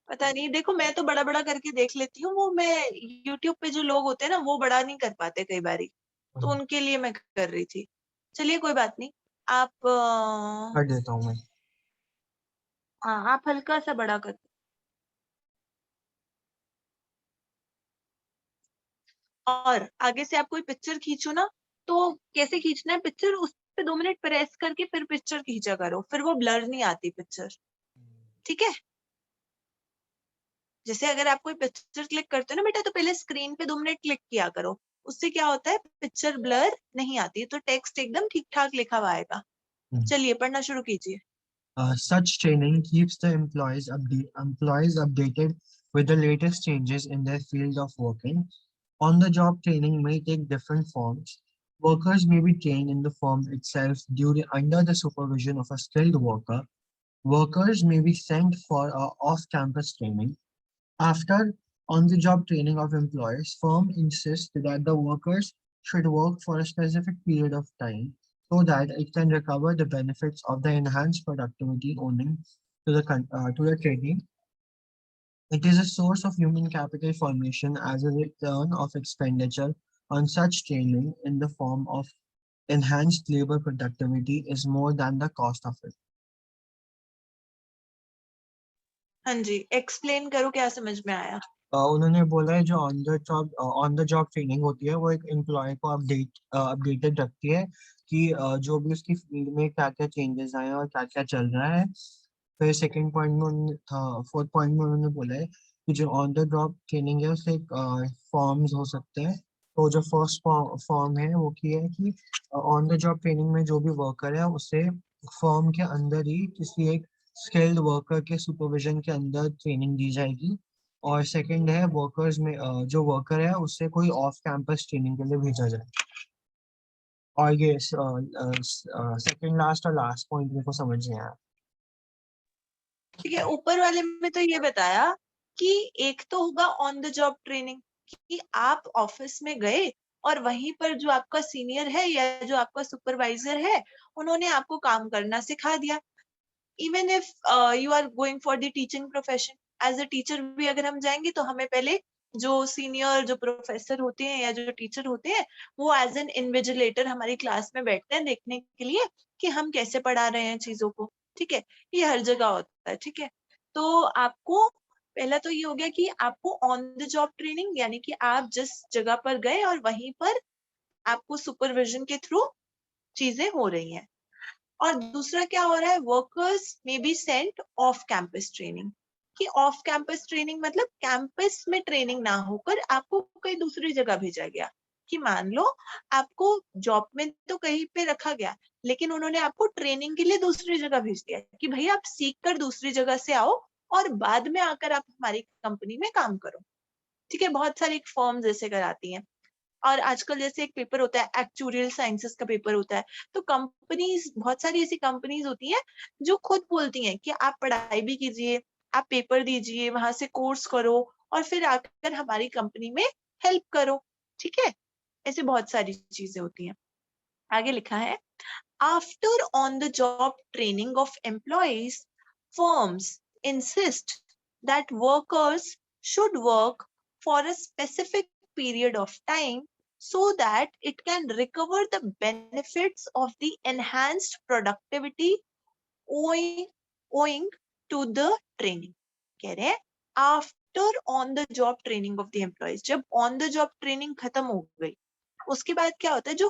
पता नहीं, देखो मैं तो बड़ा बड़ा करके देख लेती हूँ, वो मैं यूट्यूब पे जो लोग होते हैं ना, वो बड़ा नहीं कर पाते कई बारी, तो हाँ, उनके लिए मैं कर रही थी। चलिए कोई बात नहीं। आप कर देता हूँ मैं। हाँ, आप हल्का सा बड़ा कर। और आगे से आप कोई पिक्चर खींचो ना, तो कैसे खींचना है पिक्चर, उस पे 2 मिनट प्रेस करके फिर पिक्चर खींचा करो, फिर वो ब्लर नहीं आती पिक्चर, ठीक है। जैसे अगर आप कोई पिक्चर क्लिक करते हो ना बेटा, तो पहले स्क्रीन पे 2 मिनट क्लिक किया करो, उससे क्या होता है, पिक्चर ब्लर नहीं आती, तो टेक्स्ट एकदम ठीक ठाक लिखा हुआ आएगा। चलिए पढ़ना शुरू कीजिए। Such training keeps the employees updated with the latest changes in their field of working. On-the-job training may take different forms. Workers may be trained in the firm itself under the supervision of a skilled worker. Workers may be sent for off-campus training. After on-the-job training of employers, firm insists that the workers should work for a specific period of time so that it can recover the benefits of the enhanced productivity owing to the training. It is a source of human capital formation as a return of expenditure on such training in the form of enhanced labor productivity is more than the cost of it. हाँ जी, explain करो क्या समझ में आया। उन्होंने बोला है जो ऑन द जॉब ट्रेनिंग होती है वो एक एम्प्लॉय को अपडेटेड रखती है कि जो भी उसकी फील्ड में क्या क्या चेंजेस आए हैं और क्या क्या चल रहा है। फिर सेकंड पॉइंट में फोर्थ पॉइंट में उन्होंने बोला है कि जो ऑन द जॉब ट्रेनिंग है उससे फॉर्म्स हो सकते हैं। तो जो फर्स्ट फॉर्म है वो की है कि ऑन द जॉब ट्रेनिंग में जो भी वर्कर है उसे फॉर्म के अंदर ही किसी एक स्किल्ड वर्कर के सुपरविजन के अंदर ट्रेनिंग दी जाएगी। और सेकंड है वर्कर्स में जो वर्कर है उससे कोई ऑफ कैंपस ट्रेनिंग के लिए भेजा जाए। और ये सेकंड लास्ट और लास्ट पॉइंट मेरे को समझ नहीं आया। ठीक है, ऊपर वाले में तो ये बताया कि एक तो होगा ऑन द जॉब ट्रेनिंग, कि आप ऑफिस में गए और वहीं पर जो आपका सीनियर है या जो आपका सुपरवाइजर है उन्होंने आपको काम करना सिखा दिया। Even if you are going for the teaching profession, as a teacher भी अगर हम जाएंगे तो हमें पहले जो सीनियर जो प्रोफेसर होते हैं या जो टीचर होते हैं वो एज एन इन्विजिलेटर हमारी क्लास में बैठते हैं देखने के लिए कि हम कैसे पढ़ा रहे हैं चीजों को। ठीक है, ये हर जगह होता है। ठीक है, तो आपको पहला तो ये हो गया कि आपको ऑन द जॉब ट्रेनिंग, यानी कि आप जिस जगह पर गए और वहीं पर आपको सुपरविजन के थ्रू चीजें हो रही हैं। और दूसरा क्या हो रहा है, वर्कर्स में be sent off campus training, कि ऑफ कैंपस ट्रेनिंग मतलब कैंपस में ट्रेनिंग ना होकर आपको कहीं दूसरी जगह भेजा गया। कि मान लो आपको जॉब में तो कहीं पे रखा गया लेकिन उन्होंने आपको ट्रेनिंग के लिए दूसरी जगह भेज दिया कि भाई आप सीख कर दूसरी जगह से आओ और बाद में आकर आप हमारी कंपनी में काम करो। ठीक है, बहुत सारी फर्म्स ऐसे कराती हैं। और आजकल जैसे एक पेपर होता है एक्चुरियल साइंसेस का पेपर होता है, तो कंपनीज, बहुत सारी ऐसी कंपनीज होती हैं जो खुद बोलती हैं कि आप पढ़ाई भी कीजिए, आप पेपर दीजिए, वहां से कोर्स करो और फिर आकर हमारी कंपनी में हेल्प करो। ठीक है, ऐसे बहुत सारी चीजें होती हैं। आगे लिखा है, after on the job training of employees, firms insist that workers should work for a specific period of time so that it can recover the benefits of the enhanced productivity owing, owing to the training। कह रहे हैं after on the job training of the employees, जब on the job training खत्म हो गई उसके बाद क्या होता है, जो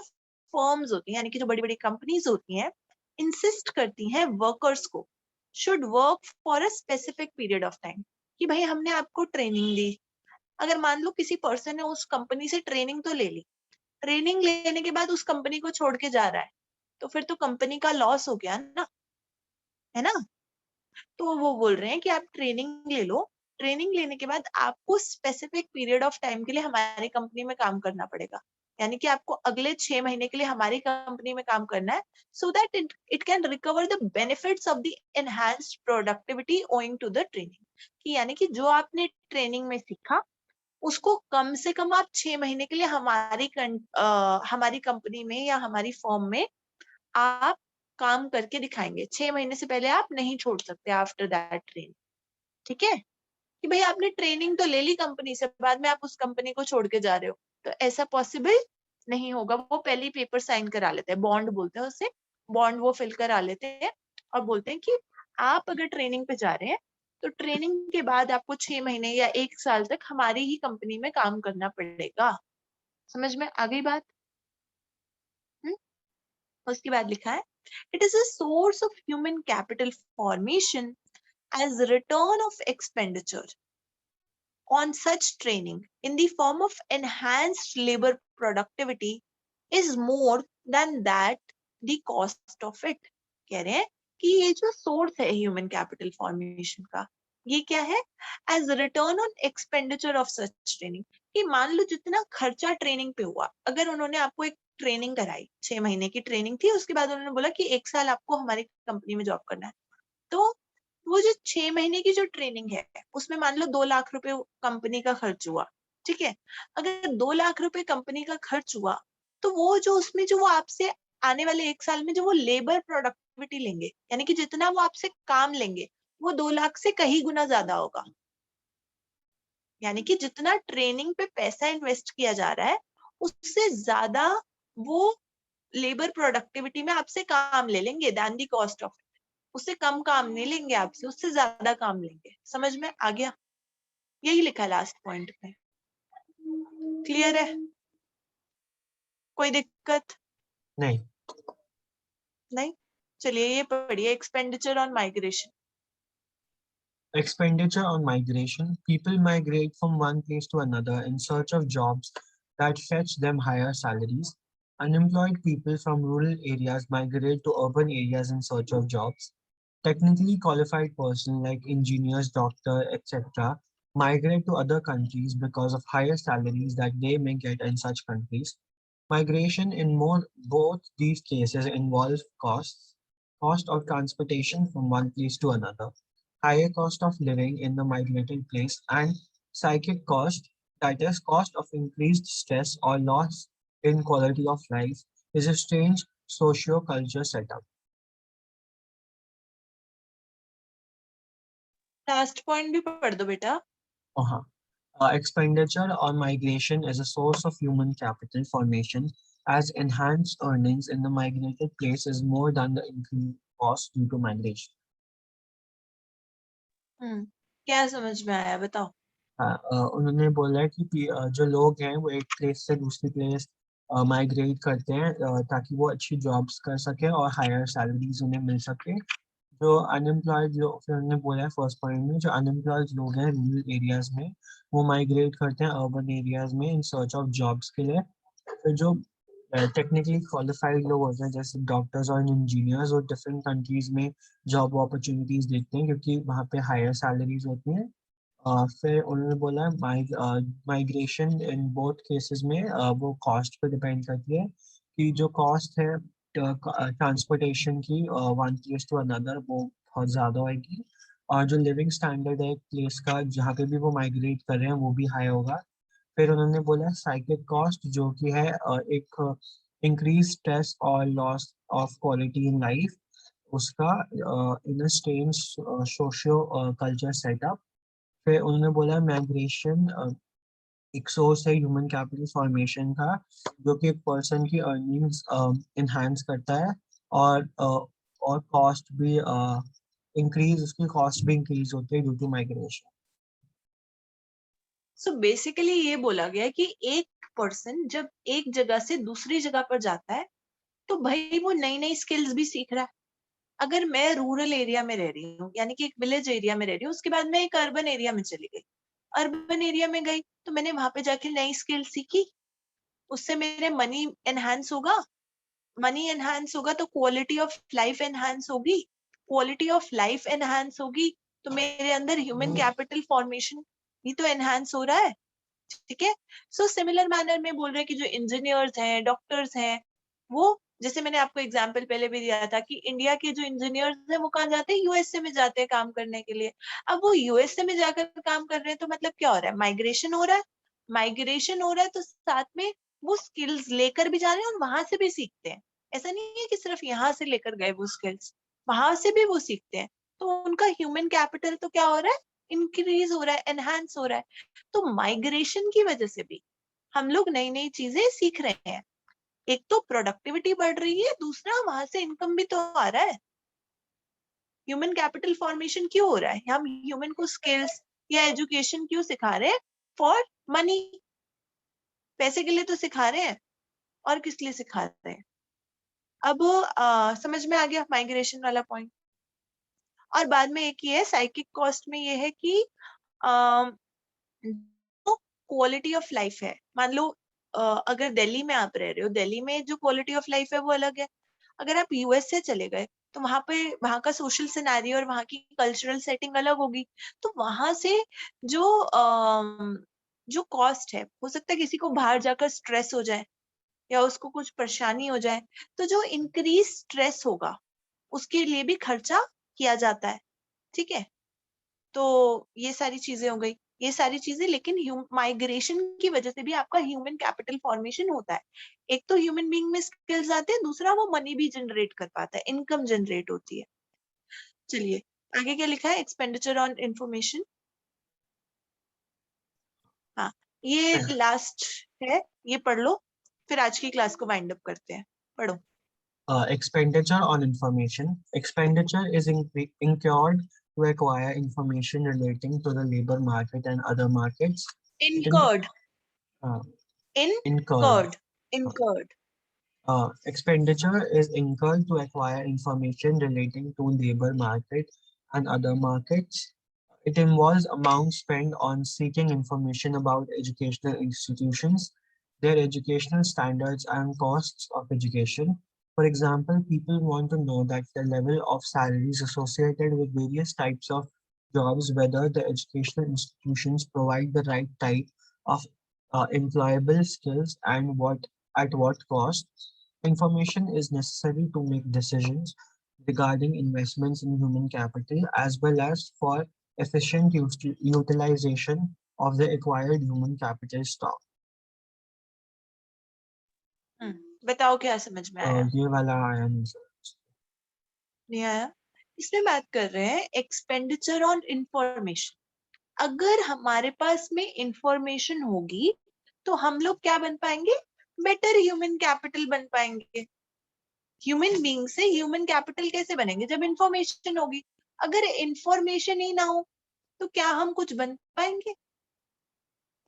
फर्म्स होती हैं यानी कि जो बड़ी बड़ी कंपनीज होती हैं इंसिस्ट करती हैं वर्कर्स को should work for a specific period of time, कि भाई हमने आपको ट्रेनिंग दी। अगर मान लो किसी पर्सन ने उस कंपनी से ट्रेनिंग तो ले ली, ट्रेनिंग लेने के बाद उस कंपनी को छोड़ के जा रहा है तो फिर तो कंपनी का लॉस हो गया ना, है ना। तो वो बोल रहे हैं कि आप ट्रेनिंग ले लो, ट्रेनिंग लेने के बाद आपको स्पेसिफिक पीरियड ऑफ टाइम के लिए हमारी कंपनी में काम करना पड़ेगा, यानी कि आपको अगले 6 महीने के लिए हमारी कंपनी में काम करना है so that it can recover the benefits of the enhanced productivity owing to the training. कि यानी कि जो आपने ट्रेनिंग में सीखा उसको कम से कम आप 6 महीने के लिए हमारी कंपनी में या हमारी फर्म में आप काम करके दिखाएंगे। 6 महीने से पहले आप नहीं छोड़ सकते आफ्टर दैट ट्रेनिंग। ठीक है, कि भाई आपने ट्रेनिंग तो ले ली कंपनी से, बाद में आप उस कंपनी को छोड़ के जा रहे हो, तो ऐसा पॉसिबल नहीं होगा। वो पहले ही पेपर साइन करा लेते हैं, बॉन्ड बोलते हैं उसे, बॉन्ड वो फिल करा लेते हैं और बोलते हैं कि आप अगर ट्रेनिंग पे जा रहे हैं तो ट्रेनिंग के बाद आपको 6 महीने या 1 साल तक हमारी ही कंपनी में काम करना पड़ेगा। समझ में आ गई बात? उसके बाद लिखा है, it is a source of human capital formation as return of expenditure on such training in the form of enhanced labor productivity is more than that the cost of it। कह रहे हैं कि ये जो सोर्स है human capital formation का, ये क्या है, as return on expenditure of such training. कि मान लो जितना खर्चा ट्रेनिंग पे हुआ, अगर उन्होंने आपको एक ट्रेनिंग कराई, 6 महीने की ट्रेनिंग थी, उसके बाद उन्होंने बोला कि 1 साल आपको हमारी कंपनी में जॉब करना है, तो वो जो 6 महीने की जो ट्रेनिंग है उसमें मान लो 2 लाख रुपए कंपनी का खर्च हुआ। ठीक है, अगर 2 लाख रुपए कंपनी का खर्च हुआ तो वो जो उसमें जो वो आपसे आने वाले 1 साल में जो वो लेबर प्रोडक्टिविटी लेंगे, यानी कि जितना वो आपसे काम लेंगे वो 2 लाख से कहीं गुना ज्यादा होगा। यानी कि जितना ट्रेनिंग पे पैसा इन्वेस्ट किया जा रहा है उससे ज्यादा वो लेबर प्रोडक्टिविटी में आपसे काम ले लेंगे than the cost of it. उससे कम काम नहीं लेंगे आपसे, उससे ज्यादा काम लेंगे। समझ में आ गया? यही लिखा है लास्ट पॉइंट पे। क्लियर है? कोई दिक्कत नहीं। नहीं? चलिए ये पढ़िए, expenditure on migration. Expenditure on migration. People migrate from one place to another in search of jobs that fetch them higher salaries. Unemployed people from rural areas migrate to urban areas in search of jobs. Technically qualified persons like engineers, doctors, etc., migrate to other countries because of higher salaries that they may get in such countries. Migration in both these cases involves costs, cost of transportation from one place to another, higher cost of living in the migrated place, and psychic cost, that is, cost of increased stress or loss in quality of life, is a strange socio-culture setup. Last point भी पढ़ दो बेटा। Uh-huh. Expenditure on migration is a source of human capital formation, as enhanced earnings in the migrated place is more than the increased cost due to migration. क्या समझ में आया बताओ? हाँ, उन्होंने बोला है कि जो लोग हैं वो एक प्लेस से दूसरी प्लेस माइग्रेट करते हैं ताकि वो अच्छी जॉब्स कर सके और हायर सैलरीज उन्हें मिल सके। जो अनएम्प्लॉयड लोग, फिर उन्होंने बोला है फर्स्ट पॉइंट में, जो अनएम्प्लॉयड लोग हैं रूरल एरियाज में वो माइग्रेट करते हैं अर्बन एरियाज में इन सर्च ऑफ जॉब्स के लिए। फिर जो टेक्निकली क्वालिफाइड लोग होते हैं जैसे डॉक्टर्स और इंजीनियर्स, वो डिफरेंट कंट्रीज में जॉब अपॉर्चुनिटीज देखते हैं क्योंकि वहाँ पे हायर सैलरीज होती हैं। फिर उन्होंने बोला माइग्रेशन इन बोथ केसेस में वो कॉस्ट पे डिपेंड करती है कि जो कॉस्ट है ट्रांसपोर्टेशन की वन प्लेस टू अनदर वो बहुत ज़्यादा होगी, और जो लिविंग स्टैंडर्ड है एक प्लेस का जहाँ पे भी वो माइग्रेट कर रहे हैं वो भी हाई होगा। फिर उन्होंने बोला साइकिक कॉस्ट जो कि है एक इंक्रीज स्ट्रेस और loss of quality in life, उसका in a strange socio culture setup. फिर उन्होंने बोला माइग्रेशन एक सोर्स है ह्यूमन कैपिटल फॉर्मेशन का जो कि एक पर्सन की अर्निंग्स इनहांस करता है, और कॉस्ट भी इंक्रीज, उसकी कॉस्ट भी इंक्रीज होती है due to migration. So basically ये बोला गया है कि एक पर्सन जब एक जगह से दूसरी जगह पर जाता है तो भाई वो नई नई स्किल्स भी सीख रहा है। अगर मैं रूरल एरिया में रह रही हूँ, यानी कि एक विलेज एरिया में रह रही हूँ, उसके बाद मैं एक अर्बन एरिया में चली गई। अर्बन एरिया में गई तो मैंने वहां पे जाके नई स्किल सीखी, उससे मेरे मनी एनहांस होगा। मनी एनहांस होगा तो क्वालिटी ऑफ लाइफ एनहांस होगी। क्वालिटी ऑफ लाइफ एनहांस होगी तो मेरे अंदर ह्यूमन कैपिटल फॉर्मेशन भी तो एनहांस हो रहा है। ठीक है? सो सिमिलर मैनर में बोल रहे हैं कि जो इंजीनियर्स हैं, डॉक्टर्स हैं, वो जैसे मैंने आपको एग्जांपल पहले भी दिया था कि इंडिया के जो इंजीनियर्स हैं वो कहाँ जाते हैं? यूएसए में जाते हैं काम करने के लिए। अब वो यूएसए में जाकर काम कर रहे हैं तो मतलब क्या हो रहा है? माइग्रेशन हो रहा है। माइग्रेशन हो रहा है तो साथ में वो स्किल्स लेकर भी जा रहे हैं और वहां से भी सीखते हैं। ऐसा नहीं है कि सिर्फ यहाँ से लेकर गए वो स्किल्स, वहां से भी वो सीखते हैं। तो उनका ह्यूमन कैपिटल तो क्या हो रहा है? इंक्रीज हो रहा है, एनहांस हो रहा है। तो माइग्रेशन की वजह से भी हम लोग नई नई चीजें सीख रहे हैं। एक तो प्रोडक्टिविटी बढ़ रही है, दूसरा वहां से इनकम भी तो आ रहा है। ह्यूमन कैपिटल फॉर्मेशन क्यों हो रहा है? हम ह्यूमन को स्किल्स या एजुकेशन क्यों सिखा रहे हैं? फॉर मनी, पैसे के लिए तो सिखा रहे हैं। और किस लिए सिखा रहे हैं? अब समझ में आ गया माइग्रेशन वाला पॉइंट। और बाद में एक ही है साइकिक कॉस्ट में, ये है कि क्वालिटी ऑफ लाइफ है। मान लो अगर दिल्ली में आप रह रहे हो, दिल्ली में जो क्वालिटी ऑफ लाइफ है वो अलग है। अगर आप यूएस से चले गए तो वहां पे वहां का सोशल सिनेरियो और वहां की कल्चरल सेटिंग अलग होगी। तो वहां से जो जो कॉस्ट है, हो सकता है किसी को बाहर जाकर स्ट्रेस हो जाए या उसको कुछ परेशानी हो जाए, तो जो इंक्रीज स्ट्रेस होगा उसके लिए भी खर्चा किया जाता है। ठीक है? तो ये सारी चीजें हो गई, ये सारी चीजें। लेकिन माइग्रेशन की वजह से भी आपका ह्यूमन कैपिटल फॉर्मेशन होता है। एक तो ह्यूमन बीइंग में स्किल्स आते हैं, दूसरा वो मनी भी जनरेट कर पाता है, इनकम जनरेट होती है। चलिए आगे क्या लिखा है, एक्सपेंडिचर ऑन इंफॉर्मेशन। हाँ, ये लास्ट है, ये पढ़ लो, फिर आज की क्लास को वाइंड अप करते हैं। पढ़ो। Expenditure on information. Expenditure is incurred to acquire information relating to the labor market and other markets. It in, Incurred. uh, incurred. Incurred. Incurred. Expenditure is incurred to acquire information relating to labor market and other markets. It involves amounts spent on seeking information about educational institutions, their educational standards, and costs of education. For example, people want to know that the level of salaries associated with various types of jobs, whether the educational institutions provide the right type of employable skills, and what cost. Information is necessary to make decisions regarding investments in human capital as well as for efficient utilization of the acquired human capital stock. बताओ क्या समझ में आया? ये वाला आया नहीं sir. नहीं आया? इसमें बात कर रहे हैं एक्सपेंडिचर ऑन इंफॉर्मेशन। अगर हमारे पास में इंफॉर्मेशन होगी तो हम लोग क्या बन पाएंगे, बेटर ह्यूमन कैपिटल बन पाएंगे। ह्यूमन बीइंग से ह्यूमन कैपिटल कैसे बनेंगे, जब इंफॉर्मेशन होगी। अगर इंफॉर्मेशन ही ना हो तो क्या हम कुछ बन पाएंगे?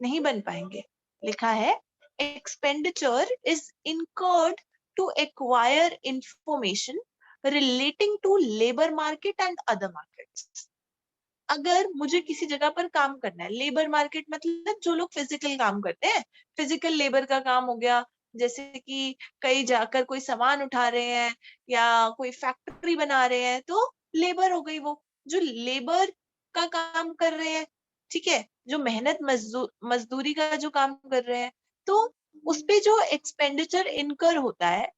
नहीं बन पाएंगे। लिखा है expenditure is incurred to acquire information relating to labour market and other markets. अगर मुझे किसी जगह पर काम करना है, लेबर मार्केट मतलब जो लोग फिजिकल काम करते हैं, फिजिकल लेबर का काम हो गया, जैसे कि कहीं जाकर कोई सामान उठा रहे हैं या कोई फैक्ट्री बना रहे हैं, तो लेबर हो गई, वो जो लेबर का काम कर रहे हैं, ठीक है, जो मेहनत मजदूरी का जो काम कर रहे हैं, तो उसपे जो एक्सपेंडिचर इनकर होता है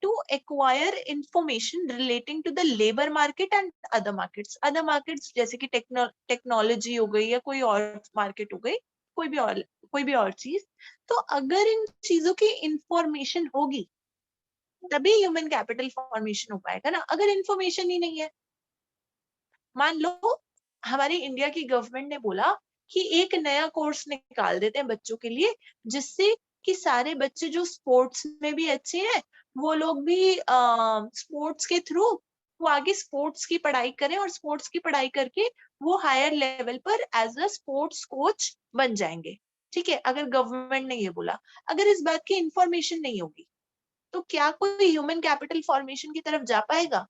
to acquire information relating to the labor market and other markets. Other markets जैसे कि टेक्नोलॉजी हो गई या कोई और मार्केट हो गई, कोई भी और चीज। तो अगर इन चीजों की इंफॉर्मेशन होगी तभी ह्यूमन कैपिटल फॉर्मेशन हो पाएगा ना। अगर इंफॉर्मेशन ही नहीं है, मान लो हमारी इंडिया की गवर्नमेंट ने बोला कि एक नया कोर्स निकाल देते हैं बच्चों के लिए, जिससे कि सारे बच्चे जो स्पोर्ट्स में भी अच्छे हैं वो लोग भी स्पोर्ट्स के थ्रू वो आगे स्पोर्ट्स की पढ़ाई करें और स्पोर्ट्स की पढ़ाई करके वो हायर लेवल पर एज अ स्पोर्ट्स कोच बन जाएंगे। ठीक है, अगर गवर्नमेंट ने ये बोला, अगर इस बात की इंफॉर्मेशन नहीं होगी तो क्या कोई ह्यूमन कैपिटल फॉर्मेशन की तरफ जा पाएगा?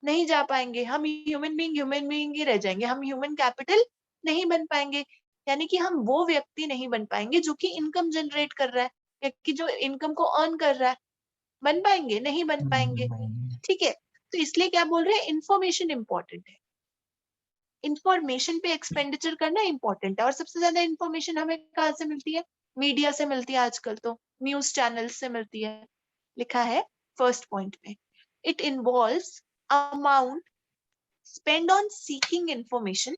नहीं जा पाएंगे। हम ह्यूमन बीइंग ही रह जाएंगे, हम ह्यूमन कैपिटल नहीं बन पाएंगे। यानी कि हम वो व्यक्ति नहीं बन पाएंगे जो कि इनकम जनरेट कर रहा है या कि जो इनकम को अर्न कर रहा है। बन पाएंगे? नहीं बन पाएंगे। ठीक है, तो इसलिए क्या बोल रहे हैं, इंफॉर्मेशन इंपॉर्टेंट है। इंफॉर्मेशन पे एक्सपेंडिचर करना इंपॉर्टेंट है। और सबसे ज्यादा इंफॉर्मेशन हमें कहाँ से मिलती है? मीडिया से मिलती है, आजकल तो न्यूज चैनल से मिलती है। लिखा है फर्स्ट पॉइंट में, it involves amount spent on seeking information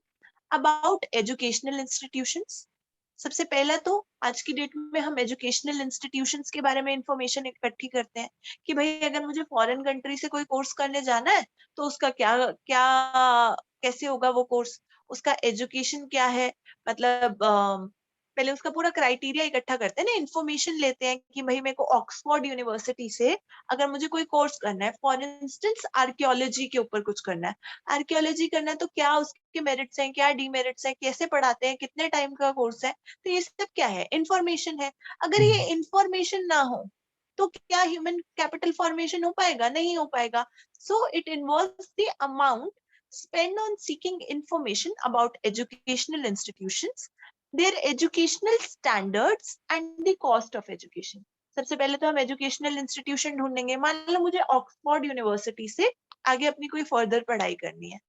about educational institutions। सबसे पहला तो आज की डेट में हम एजुकेशनल इंस्टीट्यूशंस के बारे में इंफॉर्मेशन इकट्ठी करते हैं कि भाई अगर मुझे फॉरेन कंट्री से कोई कोर्स करने जाना है तो उसका क्या क्या कैसे होगा वो कोर्स, उसका एजुकेशन क्या है, मतलब पहले उसका पूरा क्राइटेरिया इकट्ठा करते हैं ना, इन्फॉर्मेशन लेते हैं कि भाई मेरे को ऑक्सफोर्ड यूनिवर्सिटी से अगर मुझे कोई कोर्स करना है, फॉर इंस्टेंस आर्कियोलॉजी के ऊपर कुछ करना है, आर्कियोलॉजी करना है, तो क्या उसके मेरिट्स हैं, क्या डीमेरिट्स हैं, कैसे पढ़ाते हैं, कितने टाइम का कोर्स है, तो ये सब क्या है, इंफॉर्मेशन है। अगर ये इंफॉर्मेशन ना हो तो क्या ह्यूमन कैपिटल फॉर्मेशन हो पाएगा? नहीं हो पाएगा। So it involves the amount spent on seeking information about educational institutions, their educational standards and the cost of education। सबसे पहले तो हम एजुकेशनल इंस्टीट्यूशन ढूंढेंगे। मान लो मुझे ऑक्सफोर्ड यूनिवर्सिटी से आगे अपनी कोई फर्दर पढ़ाई करनी है,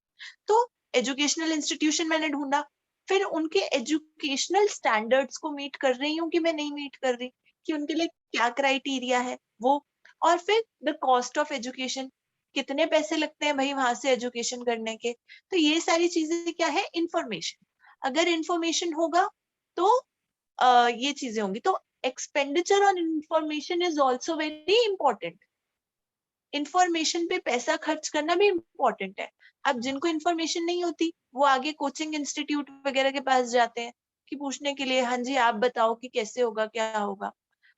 तो एजुकेशनल इंस्टीट्यूशन मैंने ढूंढा, फिर उनके एजुकेशनल स्टैंडर्ड्स को मीट कर रही हूँ कि मैं नहीं मीट कर रही, कि उनके लिए क्या क्राइटेरिया है वो, और फिर द कॉस्ट ऑफ एजुकेशन, कितने पैसे लगते हैं भाई वहां से एजुकेशन करने के। तो ये सारी चीजें क्या है, इंफॉर्मेशन। अगर इंफॉर्मेशन होगा तो ये चीजें होंगी। तो expenditure on information is also very important. Information पे पैसा खर्च करना भी इम्पोर्टेंट है. अब जिनको इंफॉर्मेशन नहीं होती वो आगे कोचिंग इंस्टीट्यूट वगैरह के पास जाते हैं कि पूछने के लिए, हाँ जी आप बताओ कि कैसे होगा क्या होगा.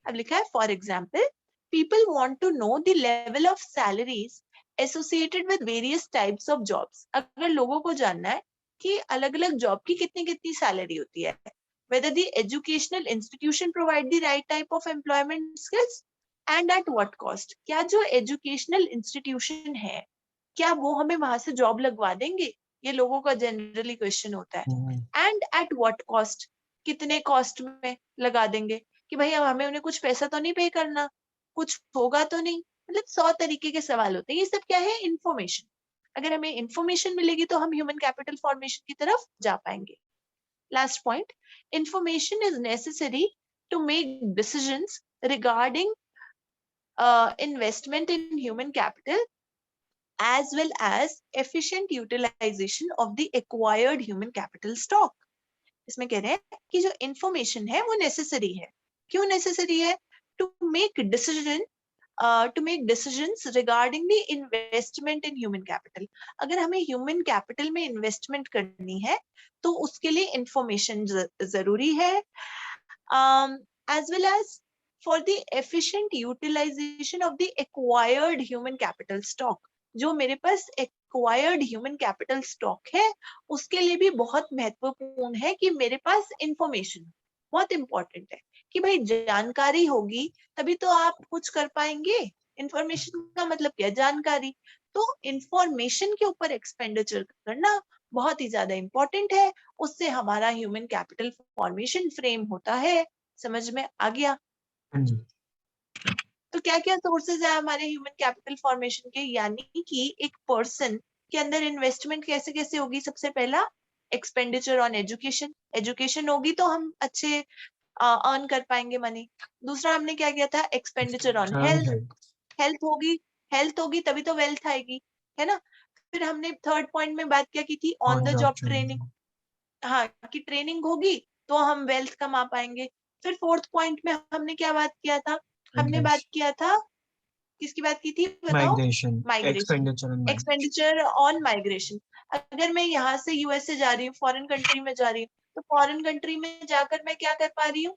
अब लिखा है for example people want to know the level of salaries associated with various types of jobs. अगर लोगों को जानना है कि अलग अलग जॉब की कितनी कितनी सैलरी होती है, whether the educational institution provide the right type of employment skills and at what cost. क्या जो एजुकेशनल इंस्टीट्यूशन है क्या वो हमें वहां से जॉब लगवा देंगे, ये लोगों का जनरली क्वेश्चन होता है. एंड एट व्हाट कॉस्ट, कितने कॉस्ट में लगा देंगे कि भाई अब हमें उन्हें कुछ पैसा तो नहीं पे करना, कुछ होगा तो नहीं. मतलब 100 तरीके के सवाल होते हैं. ये सब क्या है? इंफॉर्मेशन. अगर हमें इंफॉर्मेशन मिलेगी तो हम ह्यूमन कैपिटल फॉर्मेशन की तरफ जा पाएंगे. Last point, information is necessary to make decisions regarding investment in human capital as well as efficient utilization of the acquired human capital stock. इसमें कह रहे हैं कि जो इंफॉर्मेशन है वो नेसेसरी है. क्यों नेसेसरी है? To make decision to make decisions regarding the investment in human capital. अगर हमें ह्यूमन कैपिटल में इन्वेस्टमेंट करनी है तो उसके लिए इंफॉर्मेशन जरूरी है. As well as for the efficient utilization of the acquired human capital stock. जो मेरे पास acquired human capital stock है उसके लिए भी बहुत महत्वपूर्ण है कि मेरे पास information बहुत important है कि भाई जानकारी होगी तभी तो आप कुछ कर पाएंगे. इंफॉर्मेशन का मतलब क्या? जानकारी. तो इंफॉर्मेशन के ऊपर एक्सपेंडिचर करना बहुत ही ज्यादा इंपॉर्टेंट है. उससे हमारा ह्यूमन कैपिटल फॉर्मेशन फ्रेम होता है. समझ में आ गया? हाँ जी. तो क्या क्या सोर्सेज है हमारे ह्यूमन कैपिटल फॉर्मेशन के? यानी कि एक पर्सन के अंदर इन्वेस्टमेंट कैसे कैसे होगी? सबसे पहला एक्सपेंडिचर ऑन एजुकेशन. एजुकेशन होगी तो हम अच्छे अर्न कर पाएंगे मनी. दूसरा हमने क्या किया था? Expenditure on health. हेल्थ होगी तभी तो वेल्थ आएगी, है ना. फिर हमने थर्ड पॉइंट में बात क्या की थी? On the job training. हाँ, कि ट्रेनिंग होगी तो हम वेल्थ कमा पाएंगे. फिर फोर्थ पॉइंट में हमने क्या बात किया था? हमने बात किया था, किसकी बात की थी बताओ? Migration. Migration. Expenditure on migration. अगर मैं यहाँ से यूएसए जा रही हूँ, फॉरेन कंट्री में जा रही हूँ, तो फॉरेन कंट्री में जाकर मैं क्या कर पा रही हूँ?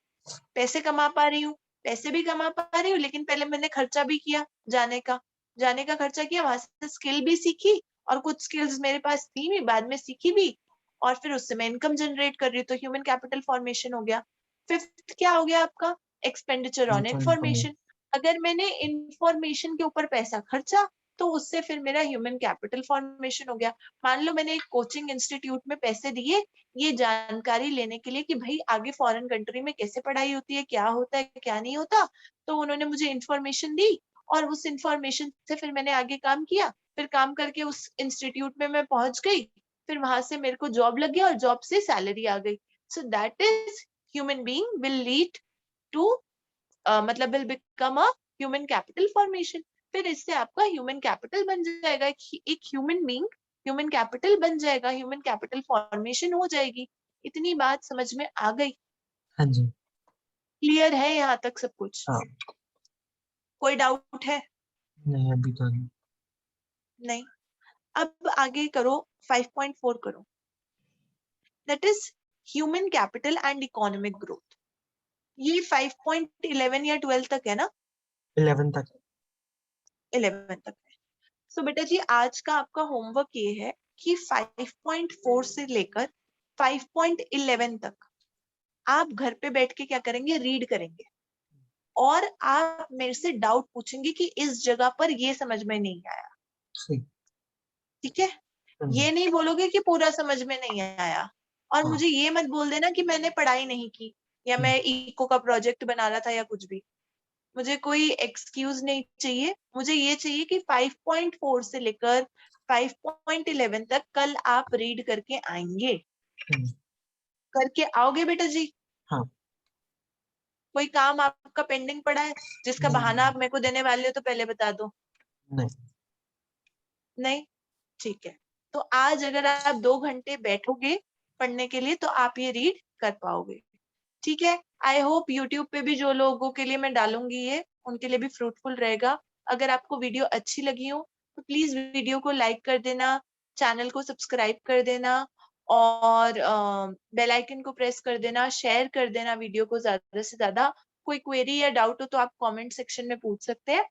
पैसे कमा पा रही हूँ. पैसे भी कमा पा रही हूँ लेकिन पहले मैंने खर्चा भी किया जाने का खर्चा किया, वहां से स्किल भी सीखी और कुछ स्किल्स मेरे पास थी भी, बाद में सीखी भी और फिर उससे मैं इनकम जनरेट कर रही हूँ. तो ह्यूमन कैपिटल फॉर्मेशन हो गया. फिफ्थ क्या हो गया आपका? Expenditure on information. अगर मैंने इंफॉर्मेशन के ऊपर पैसा खर्चा तो उससे फिर मेरा ह्यूमन कैपिटल फॉर्मेशन हो गया. मान लो मैंने एक कोचिंग इंस्टीट्यूट में पैसे दिए ये जानकारी लेने के लिए कि भाई आगे फॉरेन कंट्री में कैसे पढ़ाई होती है, क्या होता है क्या नहीं होता. तो उन्होंने मुझे इंफॉर्मेशन दी और उस इंफॉर्मेशन से फिर मैंने आगे काम किया. फिर काम करके उस इंस्टीट्यूट में मैं पहुंच गई. फिर वहां से मेरे को जॉब लग गया और जॉब से सैलरी आ गई. So that is human being will lead to मतलब will become a human capital formation. फिर इससे आपका ह्यूमन कैपिटल बन जाएगा. एक ह्यूमन बीइंग ह्यूमन कैपिटल बन जाएगा, ह्यूमन कैपिटल फॉर्मेशन हो जाएगी. इतनी बात समझ में आ गई? हाँ जी. क्लियर है यहाँ तक सब कुछ? हाँ. कोई डाउट है? नहीं अभी तो नहीं. नहीं. अब आगे करो 5.4 करो. That is human capital and economic growth. ये 5.11 या 12 तक है ना? 11 तक. 11 तक है. सो बेटा जी आज का आपका होमवर्क ये है कि 5.4 से लेकर 5.11 तक आप घर पे बैठ के क्या करेंगे? रीड करेंगे और आप मेरे से डाउट पूछेंगे कि इस जगह पर ये समझ में नहीं आया. ठीक है? ये नहीं बोलोगे कि पूरा समझ में नहीं आया और मुझे ये मत बोल देना कि मैंने पढ़ाई नहीं की या मैं इको का प्रोजेक्ट बना रहा था या कुछ भी. मुझे कोई एक्सक्यूज नहीं चाहिए. मुझे ये चाहिए कि 5.4 से लेकर 5.11 तक कल आप रीड करके आएंगे. करके आओगे बेटा जी? हाँ. कोई काम आपका पेंडिंग पड़ा है जिसका बहाना आप मेरे को देने वाले हो तो पहले बता दो. नहीं? ठीक है. तो आज अगर आप 2 घंटे बैठोगे पढ़ने के लिए तो आप ये रीड कर पाओगे. ठीक है, आई होप यूट्यूब पे भी जो लोगों के लिए मैं डालूंगी ये उनके लिए भी फ्रूटफुल रहेगा। अगर आपको वीडियो अच्छी लगी हो तो प्लीज वीडियो को लाइक कर देना, चैनल को सब्सक्राइब कर देना और बेल आइकन को प्रेस कर देना, शेयर कर देना वीडियो को ज्यादा से ज्यादा। कोई क्वेरी या डाउट हो तो आप कमेंट सेक्शन में पूछ सकते हैं।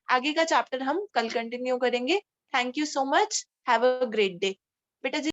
आगे का चैप्टर हम कल कंटिन्यू करेंगे। Thank you so much, have a great day. बेटा जी